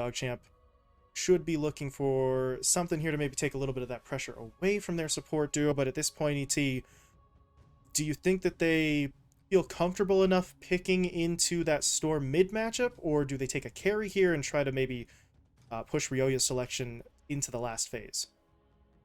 DogChamp should be looking for something here to maybe take a little bit of that pressure away from their support duo. But at this point, ET, do you think that they feel comfortable enough picking into that Storm mid matchup, or do they take a carry here and try to maybe push Ryoya's selection into the last phase?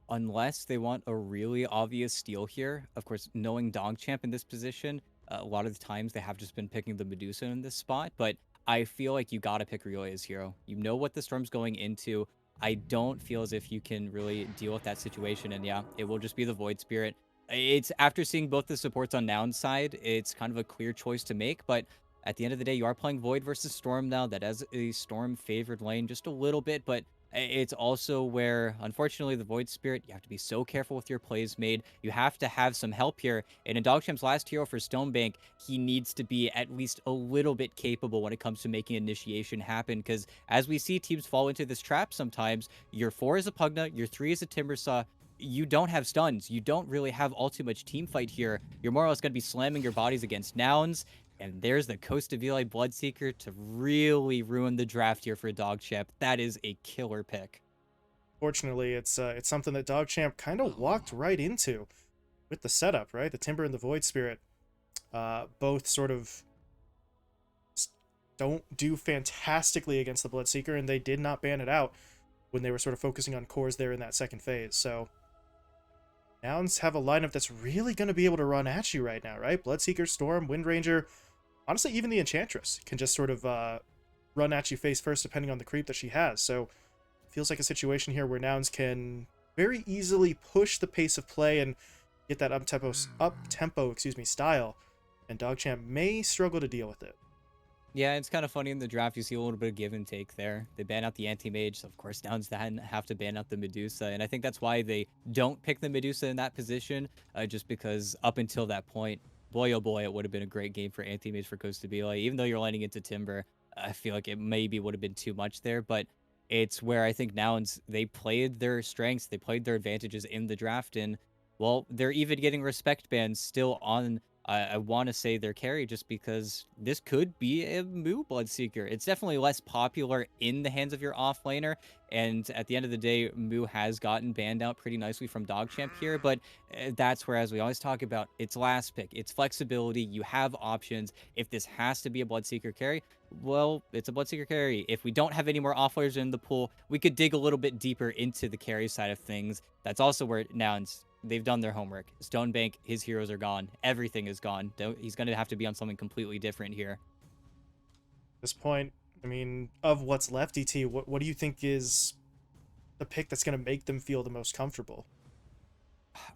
Unless they want a really obvious steal here. Of course, knowing DogChamp in this position, a lot of the times they have just been picking the Medusa in this spot, but I feel like you gotta pick Ryoya's hero. You know what the Storm's going into. I don't feel as if you can really deal with that situation, and yeah, it will just be the Void Spirit. It's after seeing both the supports on Noun's side, it's kind of a clear choice to make, but at the end of the day, you are playing Void versus Storm now. That has a Storm favored lane just a little bit, but it's also where, unfortunately, the Void Spirit, you have to be so careful with your plays made. You have to have some help here. And in DogChamp's last hero for Stonebank, he needs to be at least a little bit capable when it comes to making initiation happen. Because as we see teams fall into this trap sometimes, your 4 is a Pugna, your 3 is a Timbersaw. You don't have stuns. You don't really have all too much team fight here. You're more or less going to be slamming your bodies against nouns. And there's the Coast of Eli Bloodseeker to really ruin the draft here for DogChamp. That is a killer pick. Fortunately, it's something that DogChamp kind of walked right into with the setup, right? The Timber and the Void Spirit, both sort of don't do fantastically against the Bloodseeker, and they did not ban it out when they were sort of focusing on cores there in that second phase. So Nouns have a lineup that's really going to be able to run at you right now, right? Bloodseeker, Storm, Windranger, honestly, even the Enchantress can just sort of run at you face first depending on the creep that she has. So it feels like a situation here where Nouns can very easily push the pace of play and get that up tempo, style, and DogChamp may struggle to deal with it. Yeah, it's kind of funny in the draft. You see a little bit of give and take there. They ban out the anti-mage, so of course Downs then have to ban out the Medusa, and I think that's why they don't pick the Medusa in that position, just because up until that point, boy oh boy, it would have been a great game for anti-mage for Costa Bela. Even though you're landing into Timber, I feel like it maybe would have been too much there, but it's where I think Nouns, they played their strengths, they played their advantages in the draft, and well, they're even getting respect bans still on I want to say their carry just because this could be a Moo Bloodseeker. It's definitely less popular in the hands of your offlaner, and at the end of the day, Moo has gotten banned out pretty nicely from DogChamp here, but that's where, as we always talk about, it's last pick, it's flexibility, you have options. If this has to be a Bloodseeker carry, well, it's a Bloodseeker carry. If we don't have any more offlaners in the pool, we could dig a little bit deeper into the carry side of things. That's also where now they've done their homework. Stonebank, his heroes are gone. Everything is gone. He's going to have to be on something completely different here. At this point, I mean, of what's left, ET, what do you think is the pick that's going to make them feel the most comfortable?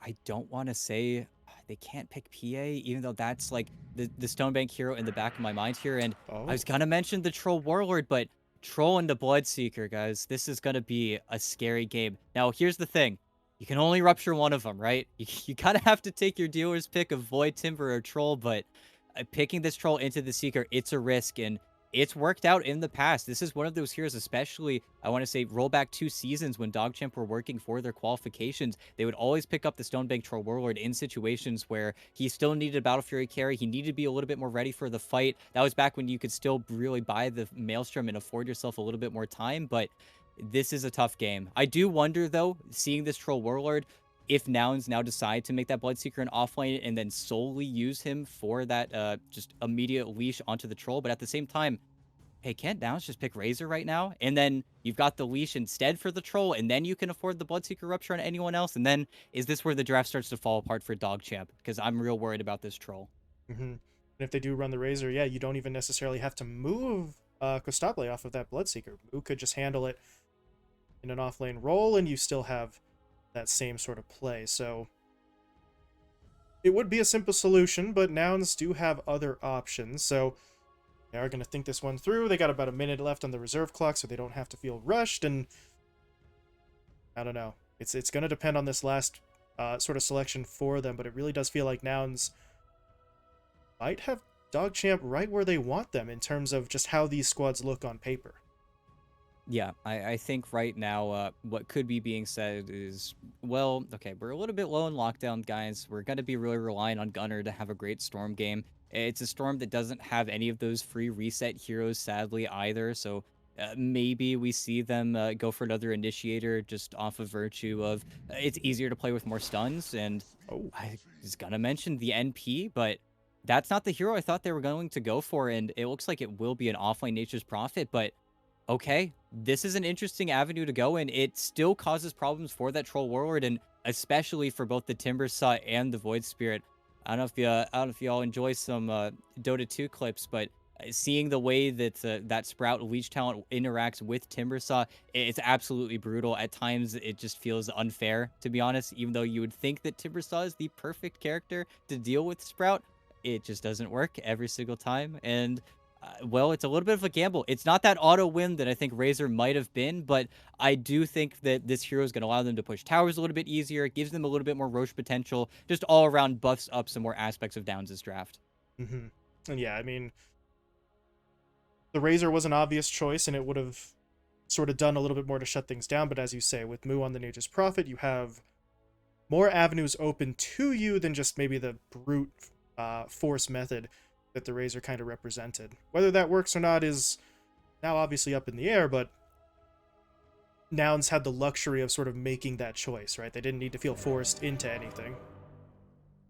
I don't want to say they can't pick PA, even though that's like the Stonebank hero in the back of my mind here. And I Oh, was going to mention the Troll Warlord, but Troll and the Bloodseeker, guys, this is going to be a scary game. Now, here's the thing. You can only rupture one of them, right? You kind of have to take your dealer's pick of Void, Timber, or Troll, but picking this Troll into the Seeker, it's a risk, and it's worked out in the past. This is one of those heroes, especially, I want to say, roll back 2 seasons when DogChamp were working for their qualifications. They would always pick up the Stonebank Troll Warlord in situations where he still needed a Battle Fury carry. He needed to be a little bit more ready for the fight. That was back when you could still really buy the Maelstrom and afford yourself a little bit more time, but this is a tough game. I do wonder, though, seeing this Troll Warlord, if Nouns now decide to make that Bloodseeker an offlane and then solely use him for that just immediate leash onto the Troll. But at the same time, hey, can't Nouns just pick Razor right now? And then you've got the leash instead for the Troll, and then you can afford the Bloodseeker Rupture on anyone else. And then is this where the draft starts to fall apart for DogChamp? Because I'm real worried about this Troll. mm-hmm. And if they do run the Razor, yeah, you don't even necessarily have to move Costable off of that Bloodseeker. Moo could just handle it in an offlane roll, and you still have that same sort of play. So it would be a simple solution, but Nouns do have other options. So they are going to think this one through. They got about a minute left on the reserve clock, so they don't have to feel rushed. And I don't know. It's going to depend on this last sort of selection for them, but it really does feel like Nouns might have DogChamp right where they want them in terms of just how these squads look on paper. Yeah, I think right now, what could be being said is, well, okay, we're a little bit low in lockdown, guys. We're going to be really relying on Gunner to have a great Storm game. It's a Storm that doesn't have any of those free reset heroes, sadly, either. So Maybe we see them go for another initiator just off of virtue of it's easier to play with more stuns. And Oh. I was gonna mention the NP, but that's not the hero I thought they were going to go for. And it looks like it will be an offlane Nature's Prophet, but okay, this is an interesting avenue to go in. It still causes problems for that Troll Warlord, and especially for both the Timber Saw and the Void Spirit. I don't know if y'all enjoy some Dota 2 clips, but seeing the way that that Sprout Leech talent interacts with Timber Saw, it's absolutely brutal. At times, it just feels unfair, to be honest. Even though you would think that Timber Saw is the perfect character to deal with Sprout, it just doesn't work every single time. And well, it's a little bit of a gamble. It's not that auto win that I think Razor might have been, but I do think that this hero is going to allow them to push towers a little bit easier. It gives them a little bit more Roche potential. Just all around buffs up some more aspects of Downs' draft. Mm-hmm. And yeah, I mean, the Razor was an obvious choice, and it would have sort of done a little bit more to shut things down. But as you say, with Moo on the Nature's Prophet, you have more avenues open to you than just maybe the brute force method that the Razor kind of represented. Whether that works or not is now obviously up in the air, but Nouns had the luxury of sort of making that choice, right? They didn't need to feel forced into anything.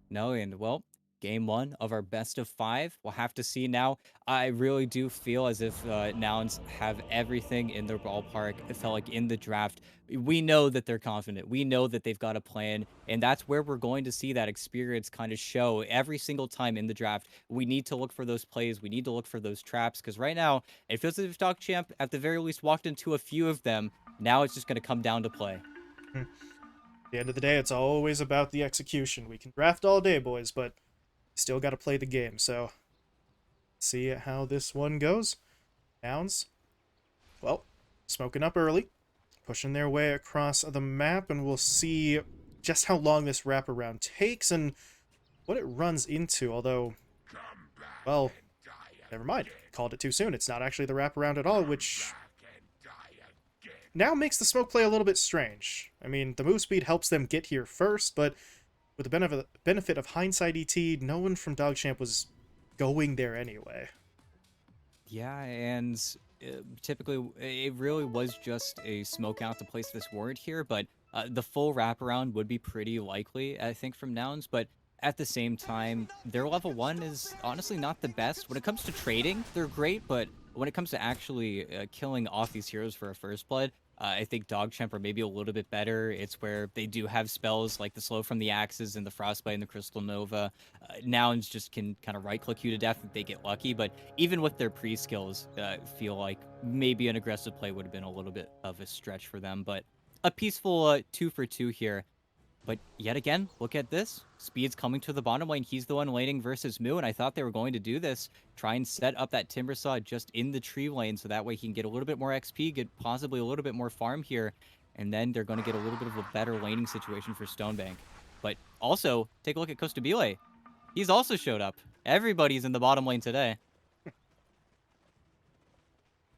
No, and well, game one of our best of five. We'll have to see now. I really do feel as if Nouns have everything in their ballpark. It felt like in the draft, we know that they're confident. We know that they've got a plan. And that's where we're going to see that experience kind of show every single time in the draft. We need to look for those plays. We need to look for those traps. Because right now, it feels as if DogChamp, at the very least, walked into a few of them. Now it's just going to come down to play. At the end of the day, it's always about the execution. We can draft all day, boys, but still got to play the game. So, see how this one goes. Nouns, well, smoking up early, pushing their way across the map, and we'll see just how long this wraparound takes and what it runs into. Although, well, never mind. Called it too soon. It's not actually the wraparound at all, which now makes the smoke play a little bit strange. I mean, the move speed helps them get here first, but with the benefit of hindsight ET, no one from DogChamp was going there anyway. Yeah, and typically it really was just a smoke out to place this ward here, but the full wraparound would be pretty likely, I think, from Nouns. But at the same time, their level 1 is honestly not the best. When it comes to trading, they're great, but when it comes to actually killing off these heroes for a first blood, I think DogChamp are maybe a little bit better. It's where they do have spells like the Slow from the Axes and the Frostbite and the Crystal Nova. Nouns just can kind of right-click you to death if they get lucky, but even with their pre-skills, feel like maybe an aggressive play would have been a little bit of a stretch for them, but a peaceful 2 for 2 here. But yet again, look at this. Speed's coming to the bottom lane. He's the one laning versus Moo, and I thought they were going to do this. Try and set up that Timber Saw just in the tree lane, so that way he can get a little bit more XP, get possibly a little bit more farm here, and then they're going to get a little bit of a better laning situation for Stonebank. But also, take a look at Costabile. He's also showed up. Everybody's in the bottom lane today.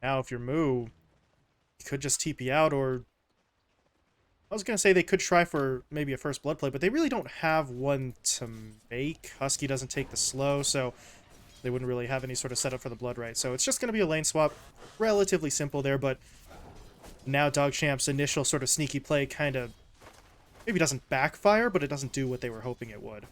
Now, if you're Moo, you could just TP out, or I was going to say they could try for maybe a first blood play, but they really don't have one to make. Husky doesn't take the slow, so they wouldn't really have any sort of setup for the blood right. So it's just going to be a lane swap. Relatively simple there, but now DogChamp's initial sort of sneaky play kind of maybe doesn't backfire, but it doesn't do what they were hoping it would.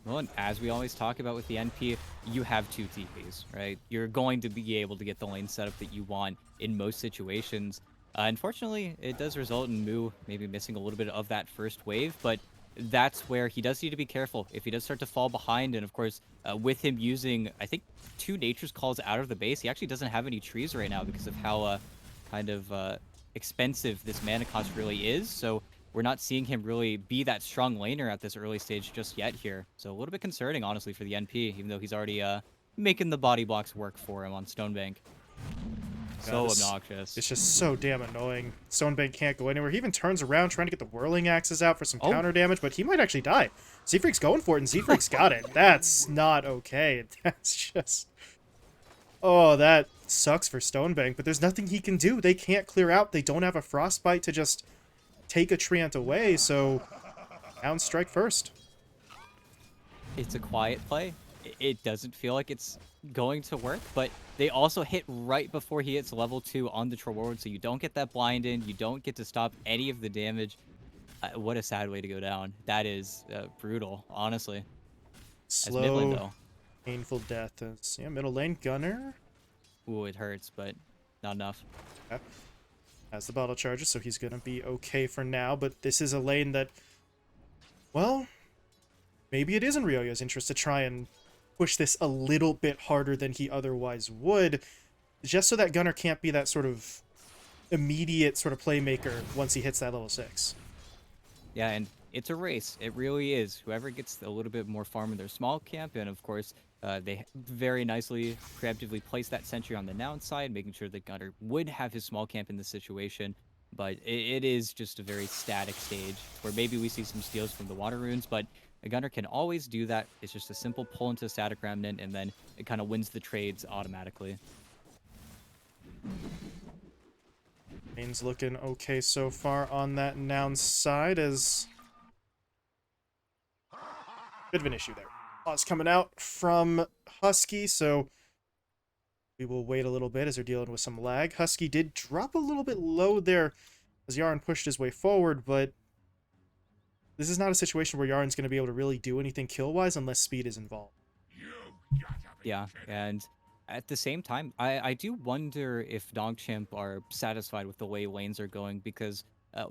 Well, and as we always talk about with the NP, you have 2 TPs, right? You're going to be able to get the lane setup that you want in most situations. Unfortunately, it does result in Moo maybe missing a little bit of that first wave, but that's where he does need to be careful. If he does start to fall behind, and of course, with him using, I think, 2 Nature's Calls out of the base, he actually doesn't have any trees right now because of how kind of expensive this mana cost really is. So we're not seeing him really be that strong laner at this early stage just yet here. So a little bit concerning, honestly, for the NP, even though he's already making the body blocks work for him on Stonebank. So obnoxious. It's just so damn annoying. Stonebank can't go anywhere. He even turns around trying to get the whirling axes out for some counter damage, but he might actually die. Z-Freak's going for it, and Z-Freak's got it. That's not okay. That's just... Oh, that sucks for Stonebank, but there's nothing he can do. They can't clear out. They don't have a Frostbite to just take a Treant away, so down strike first. It's a quiet play. it doesn't feel like it's going to work, but they also hit right before he hits level 2 on the Troll, so you don't get that blind in, you don't get to stop any of the damage. What a sad way to go down. That is brutal, honestly. As mid lane, Slow, though, painful death. As, yeah, middle lane, Gunner. ooh, it hurts, but not enough. Yeah, has the bottle charges, so he's going to be okay for now. But this is a lane that, well, maybe it is in Ryoya's interest to try and push this a little bit harder than he otherwise would, just so that Gunner can't be that sort of immediate sort of playmaker once he hits that level 6. Yeah, and it's a race. It really is. Whoever gets a little bit more farm in their small camp, and of course, they very nicely, preemptively place that sentry on the noun side, making sure that Gunner would have his small camp in this situation. But it is just a very static stage where maybe we see some steals from the water runes, but a Gunner can always do that. It's just a simple pull into static remnant, and then it kind of wins the trades automatically. Lane's looking okay so far on that noun side, as bit of an issue there. Pause coming out from Husky, so we will wait a little bit as they're dealing with some lag. Husky did drop a little bit low there as Yarn pushed his way forward, but this is not a situation where Yarn's going to be able to really do anything kill-wise unless speed is involved. Yeah, and at the same time, I do wonder if DogChamp are satisfied with the way lanes are going because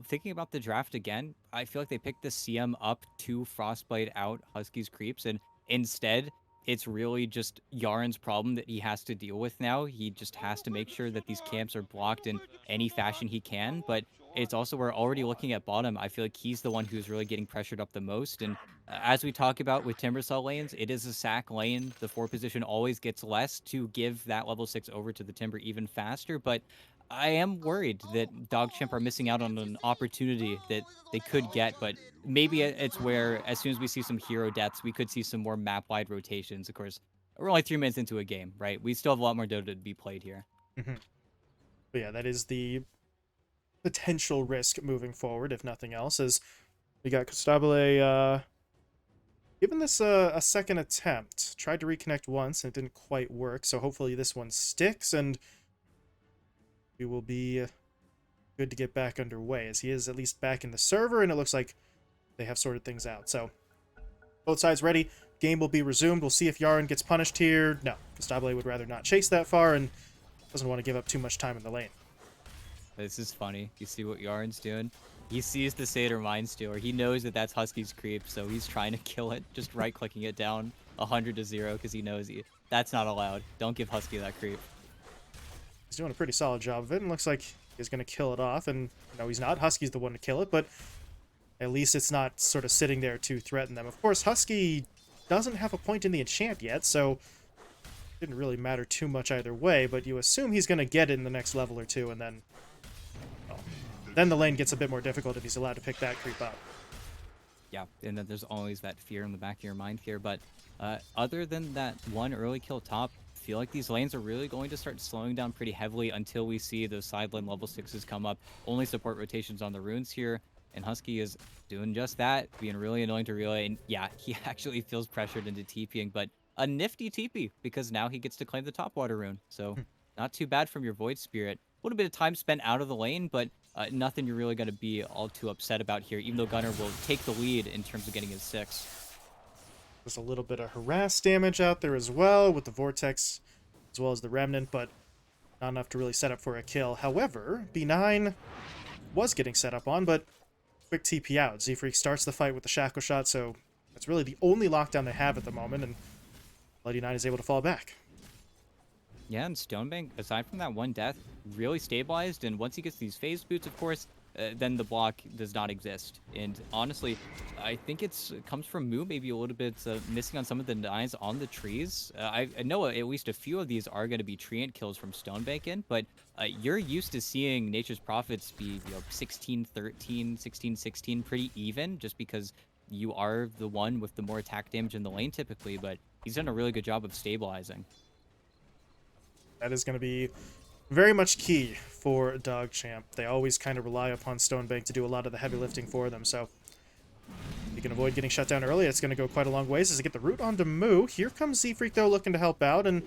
thinking about the draft again, I feel like they picked the CM up to Frostbite out Husky's creeps, and instead, it's really just Yaren's problem that he has to deal with now. He just has to make sure that these camps are blocked in any fashion he can, but it's also we're already looking at bottom. I feel like he's the one who's really getting pressured up the most, and as we talk about with Timbersaw lanes, it is a sack lane. The 4 position always gets less to give that level 6 over to the Timber even faster, but I am worried that DogChamp are missing out on an opportunity that they could get, but maybe it's where as soon as we see some hero deaths, we could see some more map-wide rotations. Of course, we're only 3 minutes into a game, right? We still have a lot more Dota to be played here. But yeah, that is the potential risk moving forward, if nothing else, as we got Costabile given this a second attempt. Tried to reconnect once, and it didn't quite work, so hopefully this one sticks, and we will be good to get back underway, as he is at least back in the server, and it looks like they have sorted things out. So, both sides ready. Game will be resumed. We'll see if Yarn gets punished here. No, Costabile would rather not chase that far, and doesn't want to give up too much time in the lane. This is funny. You see what Yarn's doing? He sees the Satyr Mind Stealer. He knows that that's Husky's creep, so he's trying to kill it, just right-clicking it down 100 to 0 because he knows that's not allowed. Don't give Husky that creep. He's doing a pretty solid job of it, and looks like he's going to kill it off. And no, he's not. Husky's the one to kill it, but at least it's not sort of sitting there to threaten them. Of course, Husky doesn't have a point in the enchant yet, so it didn't really matter too much either way, but you assume he's going to get it in the next level or two, and then then the lane gets a bit more difficult if he's allowed to pick that creep up. Yeah, and then there's always that fear in the back of your mind here. But other than that one early kill top, I feel like these lanes are really going to start slowing down pretty heavily until we see those side lane level 6s come up. Only support rotations on the runes here, and Husky is doing just that, being really annoying to relay. And yeah, he actually feels pressured into TPing, but a nifty TP because now he gets to claim the top water rune. So not too bad from your Void Spirit. A little bit of time spent out of the lane, but nothing you're really going to be all too upset about here, even though Gunner will take the lead in terms of getting his 6. There's a little bit of harass damage out there as well with the Vortex as well as the Remnant, but not enough to really set up for a kill. However, B9 was getting set up on, but quick TP out. Z-Freak starts the fight with the Shackle Shot, so that's really the only lockdown they have at the moment, and Bloody 9 is able to fall back. Yeah, and Stonebank, aside from that one death, really stabilized, and once he gets these phase boots, of course, then the block does not exist. And honestly, I think it comes from Moo maybe a little bit missing on some of the knives on the trees. I know at least a few of these are going to be treant kills from Stonebank in, but you're used to seeing Nature's Prophets be 16-13, 16-16 pretty even, just because you are the one with the more attack damage in the lane typically, but he's done a really good job of stabilizing. That is going to be very much key for DogChamp. They always kind of rely upon Stonebank to do a lot of the heavy lifting for them, so You can avoid getting shut down early. It's going to go quite a long ways as they get the root onto Moo. Here comes Z-Freak, though, looking to help out and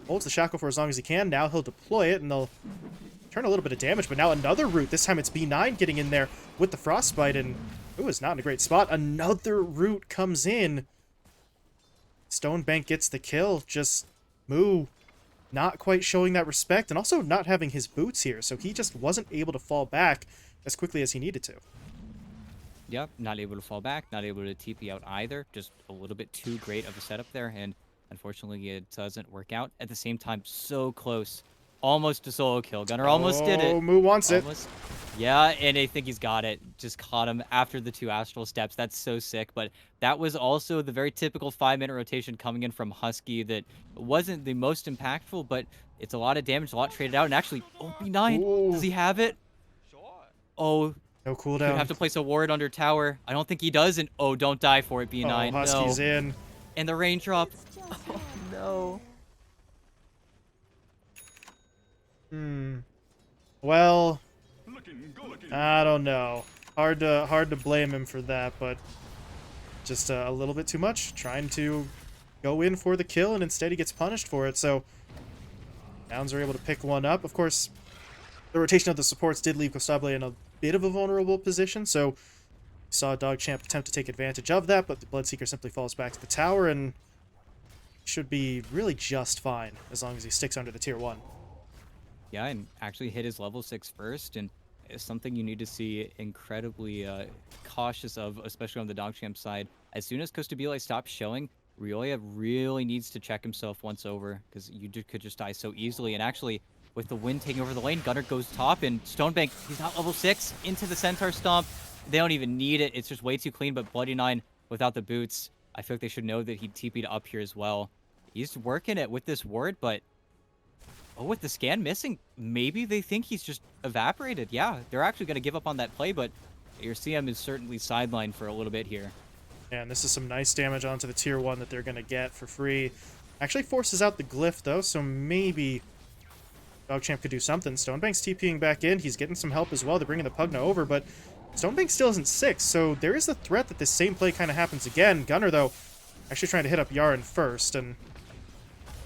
holds the shackle for as long as he can. Now he'll deploy it, and they'll turn a little bit of damage, but now another root. This time it's B9 getting in there with the Frostbite, and Moo is not in a great spot. Another root comes in. Stonebank gets the kill. Just Moo not quite showing that respect, and also not having his boots here, so he just wasn't able to fall back as quickly as he needed to. Yep, not able to fall back, not able to TP out either. Just a little bit too great of a setup there, and unfortunately it doesn't work out. At the same time, so close. Almost a solo kill. Gunnar almost did it. Oh, Moo wants Almost. Yeah, and I think he's got it. Just caught him after the 2 astral steps. That's so sick. But that was also the very typical 5-minute rotation coming in from Husky that wasn't the most impactful, but it's a lot of damage, a lot traded out. And actually, oh, B9, Ooh. does he have it? Oh, No cooldown. could have to place a ward under tower. I don't think he does. And oh, don't die for it, B9. Oh, Husky's no. in. And the raindrop. Oh, no. Well, I don't know. Hard to blame him for that, but just a little bit too much. Trying to go in for the kill, and instead he gets punished for it. So Nouns are able to pick one up. Of course, the rotation of the supports did leave Costable in a bit of a vulnerable position, so we saw DogChamp attempt to take advantage of that, but the Bloodseeker simply falls back to the tower and should be really just fine as long as he sticks under the tier 1. Yeah, and actually hit his level 6 first, and it's something you need to see incredibly cautious of, especially on the DogChamp side. As soon as Costabile stops showing, Rioya really needs to check himself once over, because you could just die so easily. And actually, with the wind taking over the lane, Gunnar goes top, and Stonebank, he's not level 6, into the Centaur Stomp. They don't even need it. It's just way too clean, but Bloody 9 without the boots, I feel like they should know that he TP'd up here as well. He's working it with this ward, but oh, with the scan missing, maybe they think he's just evaporated. Yeah, they're actually going to give up on that play, but your CM is certainly sidelined for a little bit here. And this is some nice damage onto the tier 1 that they're going to get for free. Actually forces out the glyph, though, so maybe DogChamp could do something. Stonebank's TPing back in. He's getting some help as well. They're bringing the Pugna over, but Stonebank still isn't 6, so there is the threat that this same play kind of happens again. Gunnar, though, actually trying to hit up Yaren first, and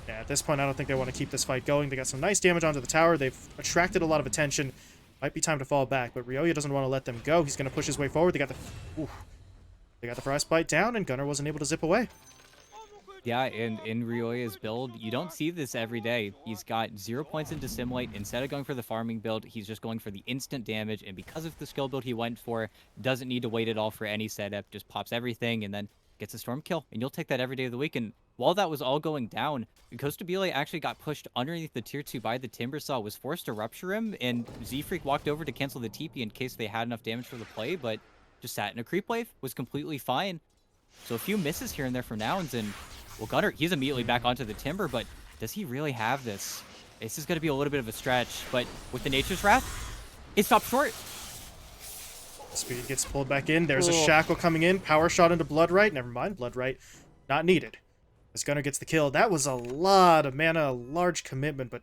yeah, at this point, I don't think they want to keep this fight going. They got some nice damage onto the tower. They've attracted a lot of attention. Might be time to fall back, but Rioya doesn't want to let them go. He's going to push his way forward. They got the Frostbite down, and Gunnar wasn't able to zip away. Yeah, and in Rioya's build, you don't see this every day. He's got 0 points in Dissimulate. Instead of going for the farming build, he's just going for the instant damage, and because of the skill build he went for, doesn't need to wait at all for any setup, just pops everything, and then gets a storm kill, and you'll take that every day of the week. And while that was all going down, Costabile actually got pushed underneath the tier 2 by the Timbersaw, was forced to rupture him, and Z-Freak walked over to cancel the TP in case they had enough damage for the play, but just sat in a creep wave, was completely fine. So a few misses here and there from Nouns, and well, Gunnar, he's immediately back onto the Timber, but does he really have this? This is going to be a little bit of a stretch, but with the Nature's Wrath, it stopped short. Speed gets pulled back in. There's a shackle coming in. Power shot into Bloodright. Never mind, Bloodright not needed. As Gunnar gets the kill. That was a lot of mana, a large commitment, but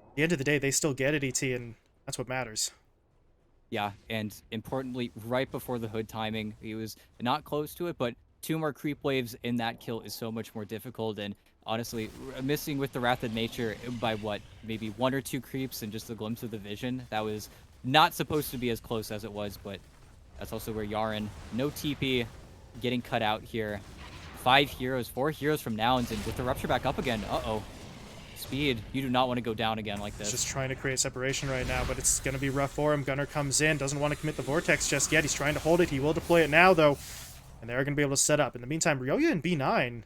at the end of the day, they still get it, ET, and that's what matters. Yeah, and importantly, right before the hood timing, he was not close to it, but 2 more creep waves in that kill is so much more difficult, and honestly, missing with the Wrath of Nature by what, maybe 1 or 2 creeps and just a glimpse of the vision, that was not supposed to be as close as it was, but that's also where Yaren, no TP, getting cut out here. 4 heroes from Nouns, and with the Rupture back up again, uh-oh. Speed, you do not want to go down again like this. He's just trying to create separation right now, but it's going to be rough for him. Gunnar comes in, doesn't want to commit the Vortex just yet. He's trying to hold it. He will deploy it now, though, and they're going to be able to set up. In the meantime, Ryoya and B9,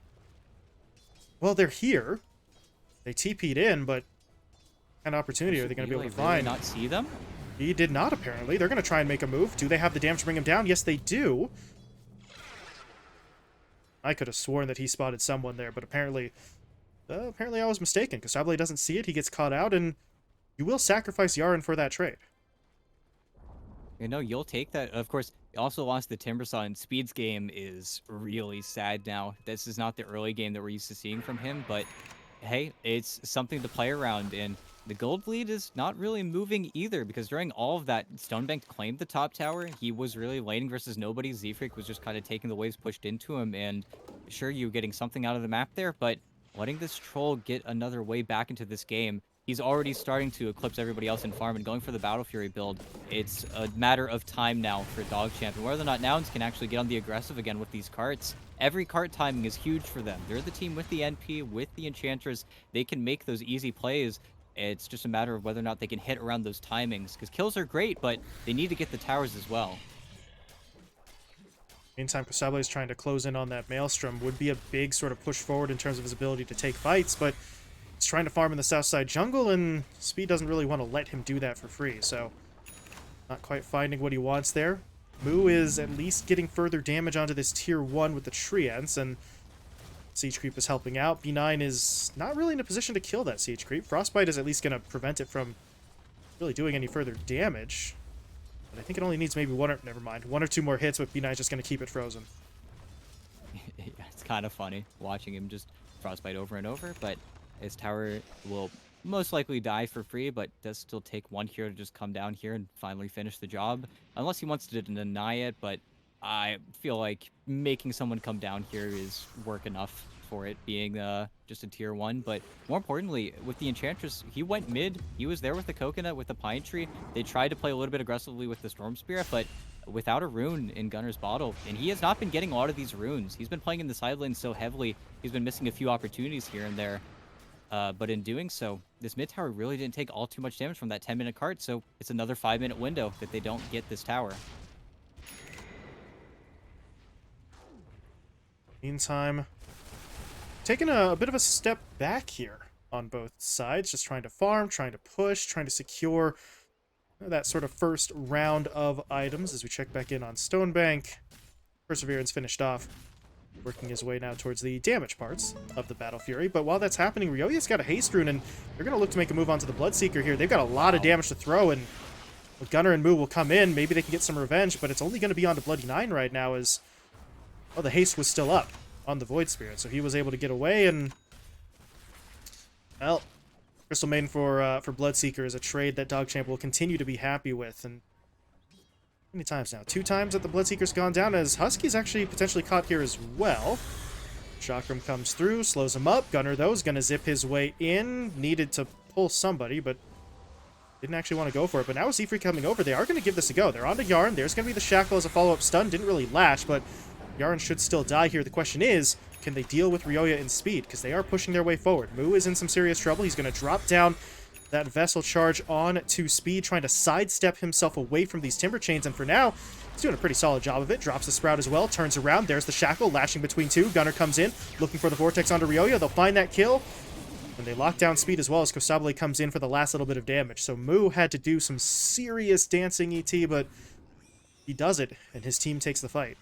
well, they're here. They TP'd in, but what kind of opportunity are they going to be able to find? Not see them? He did not, apparently. They're going to try and make a move. Do they have the damage to bring him down? Yes, they do. I could have sworn that he spotted someone there, but apparently I was mistaken. Costable doesn't see it. He gets caught out, and you will sacrifice Yaren for that trade. You know, you'll take that. Of course, you also lost the Timbersaw, and Speed's game is really sad now. This is not the early game that we're used to seeing from him, but hey, it's something to play around, and the gold lead is not really moving either, because during all of that, Stonebank claimed the top tower. He was really laning versus nobody. Z-Freak was just kind of taking the waves pushed into him, and sure, you were getting something out of the map there, but letting this troll get another way back into this game, he's already starting to eclipse everybody else in farm and going for the Battle Fury build. It's a matter of time now for DogChamp, and whether or not Nouns can actually get on the aggressive again with these carts. Every cart timing is huge for them. They're the team with the NP, with the Enchantress. They can make those easy plays. It's just a matter of whether or not they can hit around those timings, because kills are great, but they need to get the towers as well. Meantime, Kostabile is trying to close in on that Maelstrom. Would be a big sort of push forward in terms of his ability to take fights, but he's trying to farm in the south side jungle, and Speed doesn't really want to let him do that for free, so not quite finding what he wants there. Moo is at least getting further damage onto this tier 1 with the Treants, and Siege Creep is helping out. B9 is not really in a position to kill that Siege Creep. Frostbite is at least going to prevent it from really doing any further damage. But I think it only needs maybe one or two more hits, but B9 is just going to keep it frozen. Yeah, it's kind of funny watching him just Frostbite over and over, but his tower will most likely die for free, but does still take one hero to just come down here and finally finish the job. Unless he wants to deny it, but I feel like making someone come down here is work enough for it being just a tier 1. But more importantly, with the Enchantress, he went mid. He was there with the Coconut, with the Pine Tree. They tried to play a little bit aggressively with the Storm Spirit, but without a rune in Gunner's bottle. And he has not been getting a lot of these runes. He's been playing in the side lane so heavily. He's been missing a few opportunities here and there. But in doing so, this mid tower really didn't take all too much damage from that 10-minute cart, so it's another 5-minute window that they don't get this tower. Meantime, taking a bit of a step back here on both sides, just trying to farm, trying to push, trying to secure that sort of first round of items as we check back in on Stonebank. Perseverance finished off, working his way now towards the damage parts of the Battle Fury. But while that's happening, Ryoya's got a haste rune, and they're going to look to make a move onto the Bloodseeker here. They've got a lot of damage to throw, and Gunner and Moo will come in. Maybe they can get some revenge, but it's only going to be on to Bloody 9 right now as, well, the haste was still up on the Void Spirit, so he was able to get away, and, well, Crystal Maiden for Bloodseeker is a trade that DogChamp will continue to be happy with. And how many times now? 2 times that the Bloodseeker's gone down, as Husky's actually potentially caught here as well. Chakram comes through, slows him up. Gunner, though, is going to zip his way in. Needed to pull somebody, but didn't actually want to go for it. But now with Z-Free coming over, they are going to give this a go. They're on to Yarn. There's going to be the Shackle as a follow-up stun. Didn't really lash, but Yarn should still die here. The question is, can they deal with Ryoya in speed? Because they are pushing their way forward. Moo is in some serious trouble. He's going to drop down that Vessel charge on to speed, trying to sidestep himself away from these Timber Chains. And for now, he's doing a pretty solid job of it. Drops the Sprout as well, turns around. There's the Shackle, lashing between 2. Gunner comes in, looking for the Vortex onto Ryoya. They'll find that kill. And they lock down speed as well as Kostabile comes in for the last little bit of damage. So Moo had to do some serious dancing ET, but he does it, and his team takes the fight.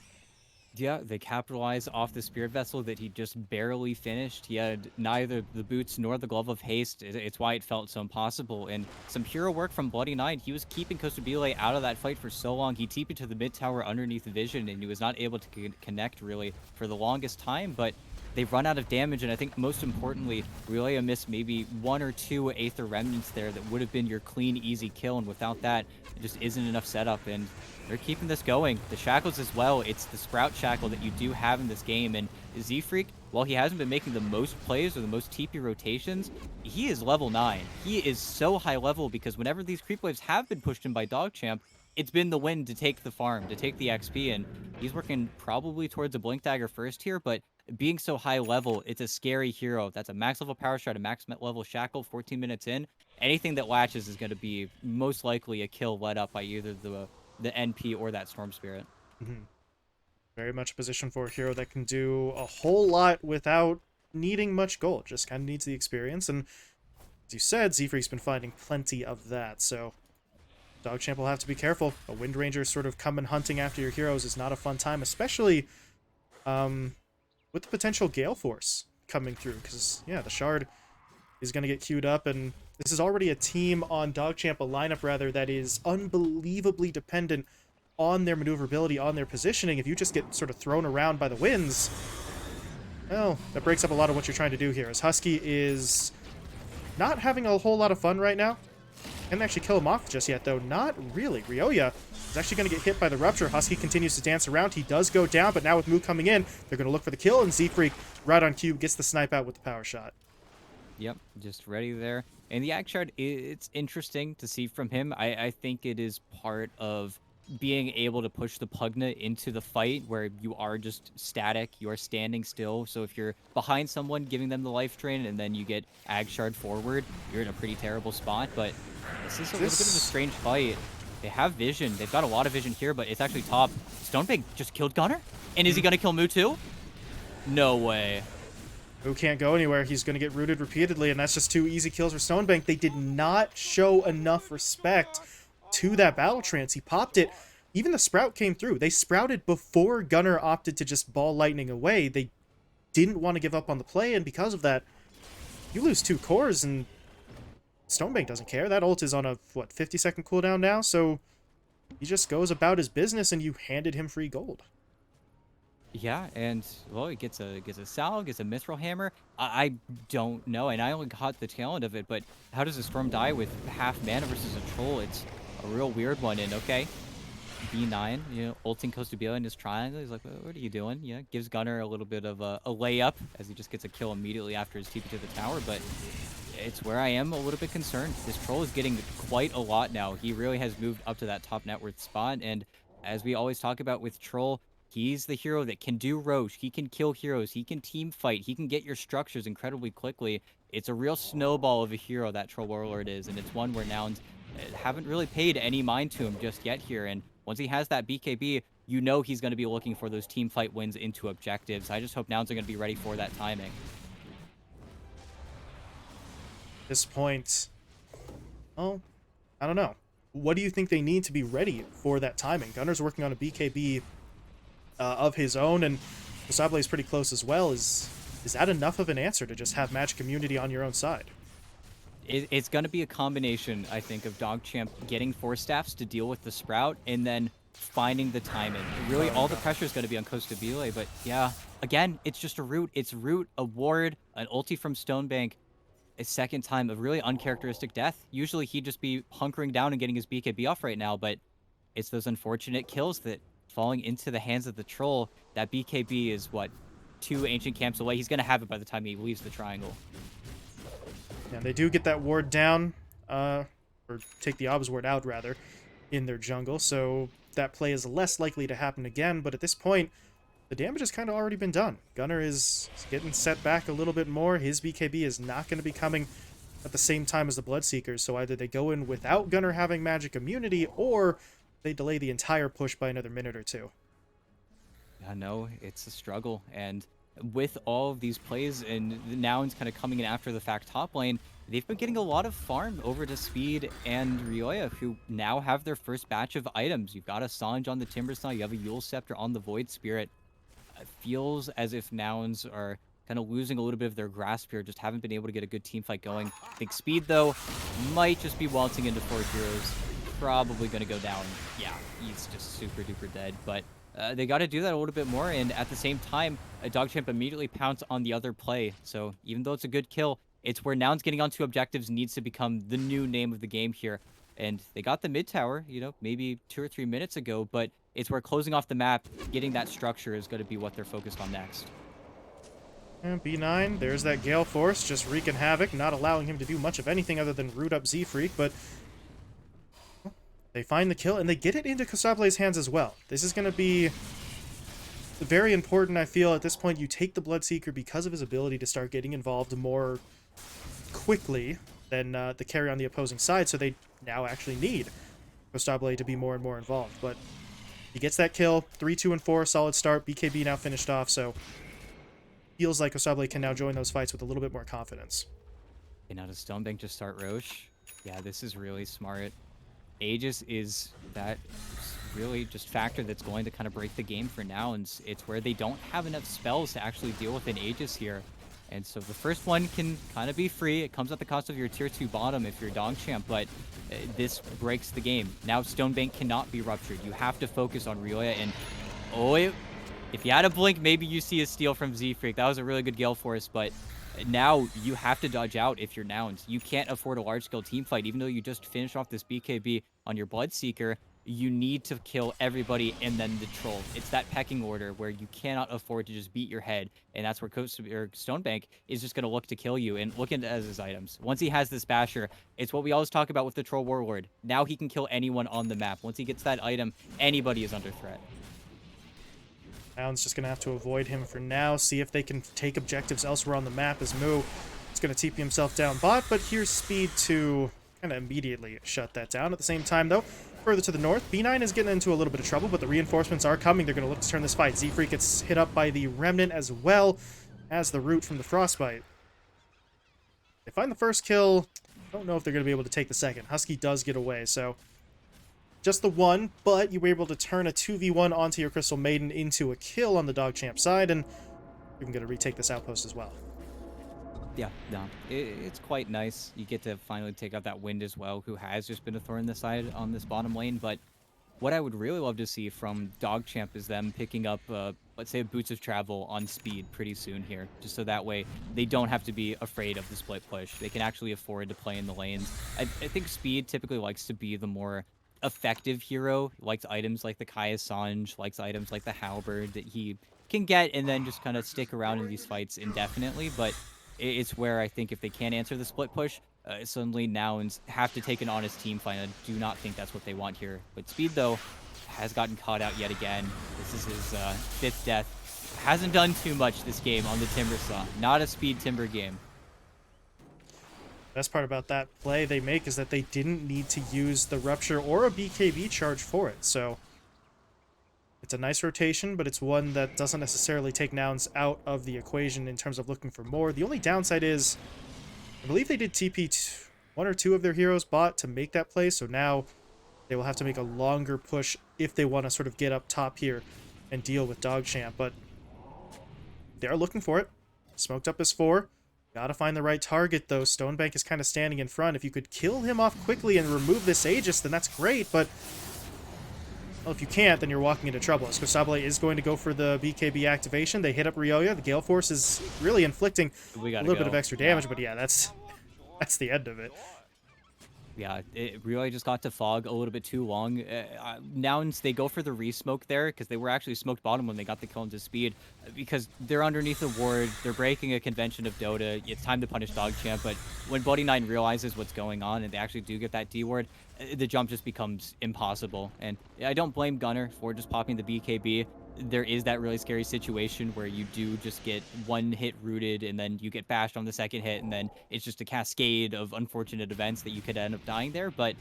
Yeah, they capitalize off the Spirit Vessel that he just barely finished. He had neither the boots nor the Glove of Haste. It's why it felt so impossible. And some hero work from Bloody 9. He was keeping Kostabile out of that fight for so long. He TP'd to the mid tower underneath the vision, and he was not able to connect really for the longest time. But they've run out of damage, and I think most importantly, Ryoya missed maybe 1 or 2 Aether Remnants there that would have been your clean, easy kill, and without that, it just isn't enough setup, and they're keeping this going. The Shackles as well, it's the Sprout Shackle that you do have in this game, and Z-Freak, while he hasn't been making the most plays or the most TP rotations, he is level 9. He is so high level because whenever these creep waves have been pushed in by DogChamp, it's been the win to take the farm, to take the XP, and he's working probably towards a Blink Dagger first here, but being so high level, it's a scary hero. That's a max level power shot, a max level shackle, 14 minutes in. Anything that latches is going to be most likely a kill led up by either the NP or that Storm Spirit. Mm-hmm. Very much a position for a hero that can do a whole lot without needing much gold. Just kind of needs the experience, and as you said, Z-Freak's been finding plenty of that, so DogChamp will have to be careful. A Wind Ranger sort of coming hunting after your heroes is not a fun time, especially with the potential Gale Force coming through, because, yeah, the Shard is going to get queued up, and this is already a team on DogChamp, a lineup, rather, that is unbelievably dependent on their maneuverability, on their positioning. If you just get sort of thrown around by the winds, well, that breaks up a lot of what you're trying to do here, as Husky is not having a whole lot of fun right now. Can't actually kill him off just yet, though. Not really. Ryoya is actually going to get hit by the Rupture. Husky continues to dance around. He does go down, but now with Moo coming in, they're going to look for the kill, and Z-Freak, right on cue, gets the snipe out with the power shot. Yep, just ready there. And the Ag Shard, it's interesting to see from him. I think it is part of being able to push the Pugna into the fight where you are just static, you are standing still. So if you're behind someone, giving them the life drain, and then you get Ag Shard forward, you're in a pretty terrible spot. But this is a little bit of a strange fight. They have vision. They've got a lot of vision here, but it's actually top. Stonebank just killed Gunner? And is he going to kill Moo too? No way. Moo can't go anywhere. He's going to get rooted repeatedly, and that's just 2 easy kills for Stonebank. They did not show enough respect to that battle trance. He popped it. Even the Sprout came through. They sprouted before Gunner opted to just ball lightning away. They didn't want to give up on the play, and because of that, you lose 2 cores, and Stonebank doesn't care. That ult is on a, 50-second cooldown now, so he just goes about his business, and you handed him free gold. Yeah, and well, he gets a Sal, gets a Mithril Hammer. I don't know, and I only caught the tail end of it, but how does a Storm die with half mana versus a Troll? It's a real weird one, and okay. B9, ulting Costabile in his triangle. He's like, what are you doing? Yeah, gives Gunner a little bit of a layup as he just gets a kill immediately after his TP to the tower, but it's where I am a little bit concerned. This Troll is getting quite a lot now. He really has moved up to that top net worth spot, and as we always talk about with Troll, he's the hero that can do Roche. He can kill heroes. He can team fight. He can get your structures incredibly quickly. It's a real snowball of a hero that Troll Warlord is, and it's one where Nouns haven't really paid any mind to him just yet here, and once he has that BKB, you know he's going to be looking for those team fight wins into objectives. I just hope Nouns are going to be ready for that timing. At this point, well, I don't know. What do you think they need to be ready for that timing? Gunner's working on a BKB of his own, and Sable is pretty close as well. Is that enough of an answer to just have Magic Immunity on your own side? It's going to be a combination, I think, of DogChamp getting Force Staffs to deal with the Sprout and then finding the timing. Really, all the pressure is going to be on Costabile, but yeah, again, it's just a root. It's root, a ward, an ulti from Stonebank, a second time of really uncharacteristic death. Usually he'd just be hunkering down and getting his BKB off right now, but it's those unfortunate kills that falling into the hands of the Troll. That BKB is, what, 2 Ancient Camps away? He's going to have it by the time he leaves the triangle. And they do get that ward down, or take the Obs ward out, rather, in their jungle, so that play is less likely to happen again, but at this point, the damage has kind of already been done. Gunner is getting set back a little bit more. His BKB is not going to be coming at the same time as the Bloodseekers, so either they go in without Gunner having magic immunity, or they delay the entire push by another minute or 2. I know, it's a struggle, and with all of these plays and the Nouns kind of coming in after the fact top lane, they've been getting a lot of farm over to Speed and Ryoya, who now have their first batch of items. You've got a Sanj on the Timbersaw, you have a Yule Scepter on the Void Spirit. It feels as if Nouns are kind of losing a little bit of their grasp here, just haven't been able to get a good team fight going. I think Speed, though, might just be waltzing into 4 heroes. Probably going to go down. Yeah, he's just super duper dead, but they got to do that a little bit more, and at the same time, DogChamp immediately pounced on the other play. So even though it's a good kill, it's where Nouns getting onto objectives needs to become the new name of the game here. And they got the mid tower, maybe 2 or 3 minutes ago, but it's where closing off the map, getting that structure is going to be what they're focused on next. And B9, there's that Gale Force just wreaking havoc, not allowing him to do much of anything other than root up Z-Freak, but they find the kill, and they get it into Costable's hands as well. This is going to be very important, I feel, at this point. You take the Bloodseeker because of his ability to start getting involved more quickly than the carry on the opposing side, so they now actually need Costable to be more and more involved. But he gets that kill, 3, 2, and 4, solid start. BKB now finished off, so feels like Costable can now join those fights with a little bit more confidence. And now does Stonebank just start Roche? Yeah, this is really smart. Aegis is that really just factor that's going to kind of break the game for Nouns. It's where they don't have enough spells to actually deal with an Aegis here. And so the first one can kind of be free. It comes at the cost of your tier 2 bottom if you're DogChamp, but this breaks the game. Now Stonebank cannot be ruptured. You have to focus on Ryoya, and if you had a blink, maybe you see a steal from Z-Freak. That was a really good Gale Force, but Now you have to dodge out if you're nouns. You can't afford a large-scale team fight, even though you just finished off this BKB on your Bloodseeker. You need to kill everybody and then the troll. It's that pecking order where you cannot afford to just beat your head, and that's where Stonebank is just going to look to kill you. And look into his items. Once he has this basher, it's what we always talk about with the troll warlord. Now he can kill anyone on the map. Once he gets that item, anybody is under threat. Nouns just going to have to avoid him for now, see if they can take objectives elsewhere on the map as Moo is going to TP himself down bot, but here's Speed to kind of immediately shut that down. At the same time, though, further to the north, B9 is getting into a little bit of trouble, but the reinforcements are coming. They're going to look to turn this fight. Z-Freak gets hit up by the Remnant as well as the Root from the Frostbite. They find the first kill. I don't know if they're going to be able to take the second. Husky does get away, so just the one, but you were able to turn a 2v1 onto your Crystal Maiden into a kill on the DogChamp side, and you're going to retake this outpost as well. Yeah, no, it's quite nice. You get to finally take out that Wind as well, who has just been a thorn in the side on this bottom lane. But what I would really love to see from DogChamp is them picking up, let's say, Boots of Travel on Speed pretty soon here, just so that way they don't have to be afraid of the split push. They can actually afford to play in the lanes. I think Speed typically likes to be the more effective hero, likes items like the Kaya Sanj, likes items like the Halberd that he can get and then just kind of stick around in these fights indefinitely. But it's where I think if they can't answer the split push, suddenly nouns have to take an honest team fight. I do not think that's what they want here. But Speed, though, has gotten caught out yet again. This is his fifth death. Hasn't done too much this game on the Timber Saw. Not a Speed Timber game. Best part about that play they make is that they didn't need to use the Rupture or a BKB charge for it. So it's a nice rotation, but it's one that doesn't necessarily take nouns out of the equation in terms of looking for more. The only downside is, I believe they did TP one or two of their heroes bot to make that play, so now they will have to make a longer push if they want to sort of get up top here and deal with DogChamp. But they are looking for it. Smoked up as 4. Gotta find the right target, though. Stonebank is kind of standing in front. If you could kill him off quickly and remove this Aegis, then that's great, but well, if you can't, then you're walking into trouble. Skirmishes is going to go for the BKB activation. They hit up Ryoya. The Gale Force is really inflicting a little bit of extra damage, but yeah, that's the end of it. Yeah, it really just got to fog a little bit too long. Nouns, they go for the re-smoke there because they were actually smoked bottom when they got the kill into Speed because they're underneath the ward. They're breaking a convention of Dota. It's time to punish DogChamp, but when Bloody Nine realizes what's going on and they actually do get that D ward, the jump just becomes impossible. And I don't blame Gunner for just popping the BKB. There is that really scary situation where you do just get one hit rooted and then you get bashed on the second hit and then it's just a cascade of unfortunate events that you could end up dying there. But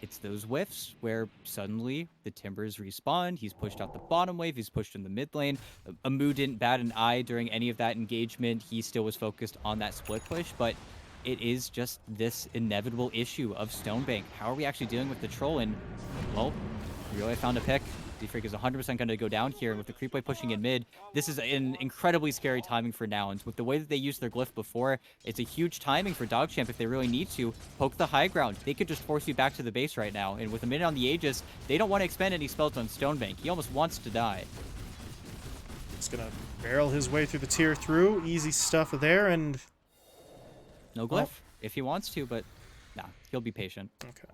it's those whiffs where suddenly the Timbers respawn. He's pushed out the bottom wave. He's pushed in the mid lane. Amu didn't bat an eye during any of that engagement. He still was focused on that split push, but it is just this inevitable issue of Stonebank. How are we actually dealing with the troll? And, well, really found a pick. Z-Freak is 100% going to go down here, and with the creep wave pushing in mid, this is an incredibly scary timing for nouns. With the way that they used their glyph before, it's a huge timing for DogChamp if they really need to poke the high ground. They could just force you back to the base right now, and with a minute on the Aegis, they don't want to expend any spells on Stonebank. He almost wants to die. He's going to barrel his way through the tier through. Easy stuff there, and no glyph if he wants to, but nah, he'll be patient. Okay.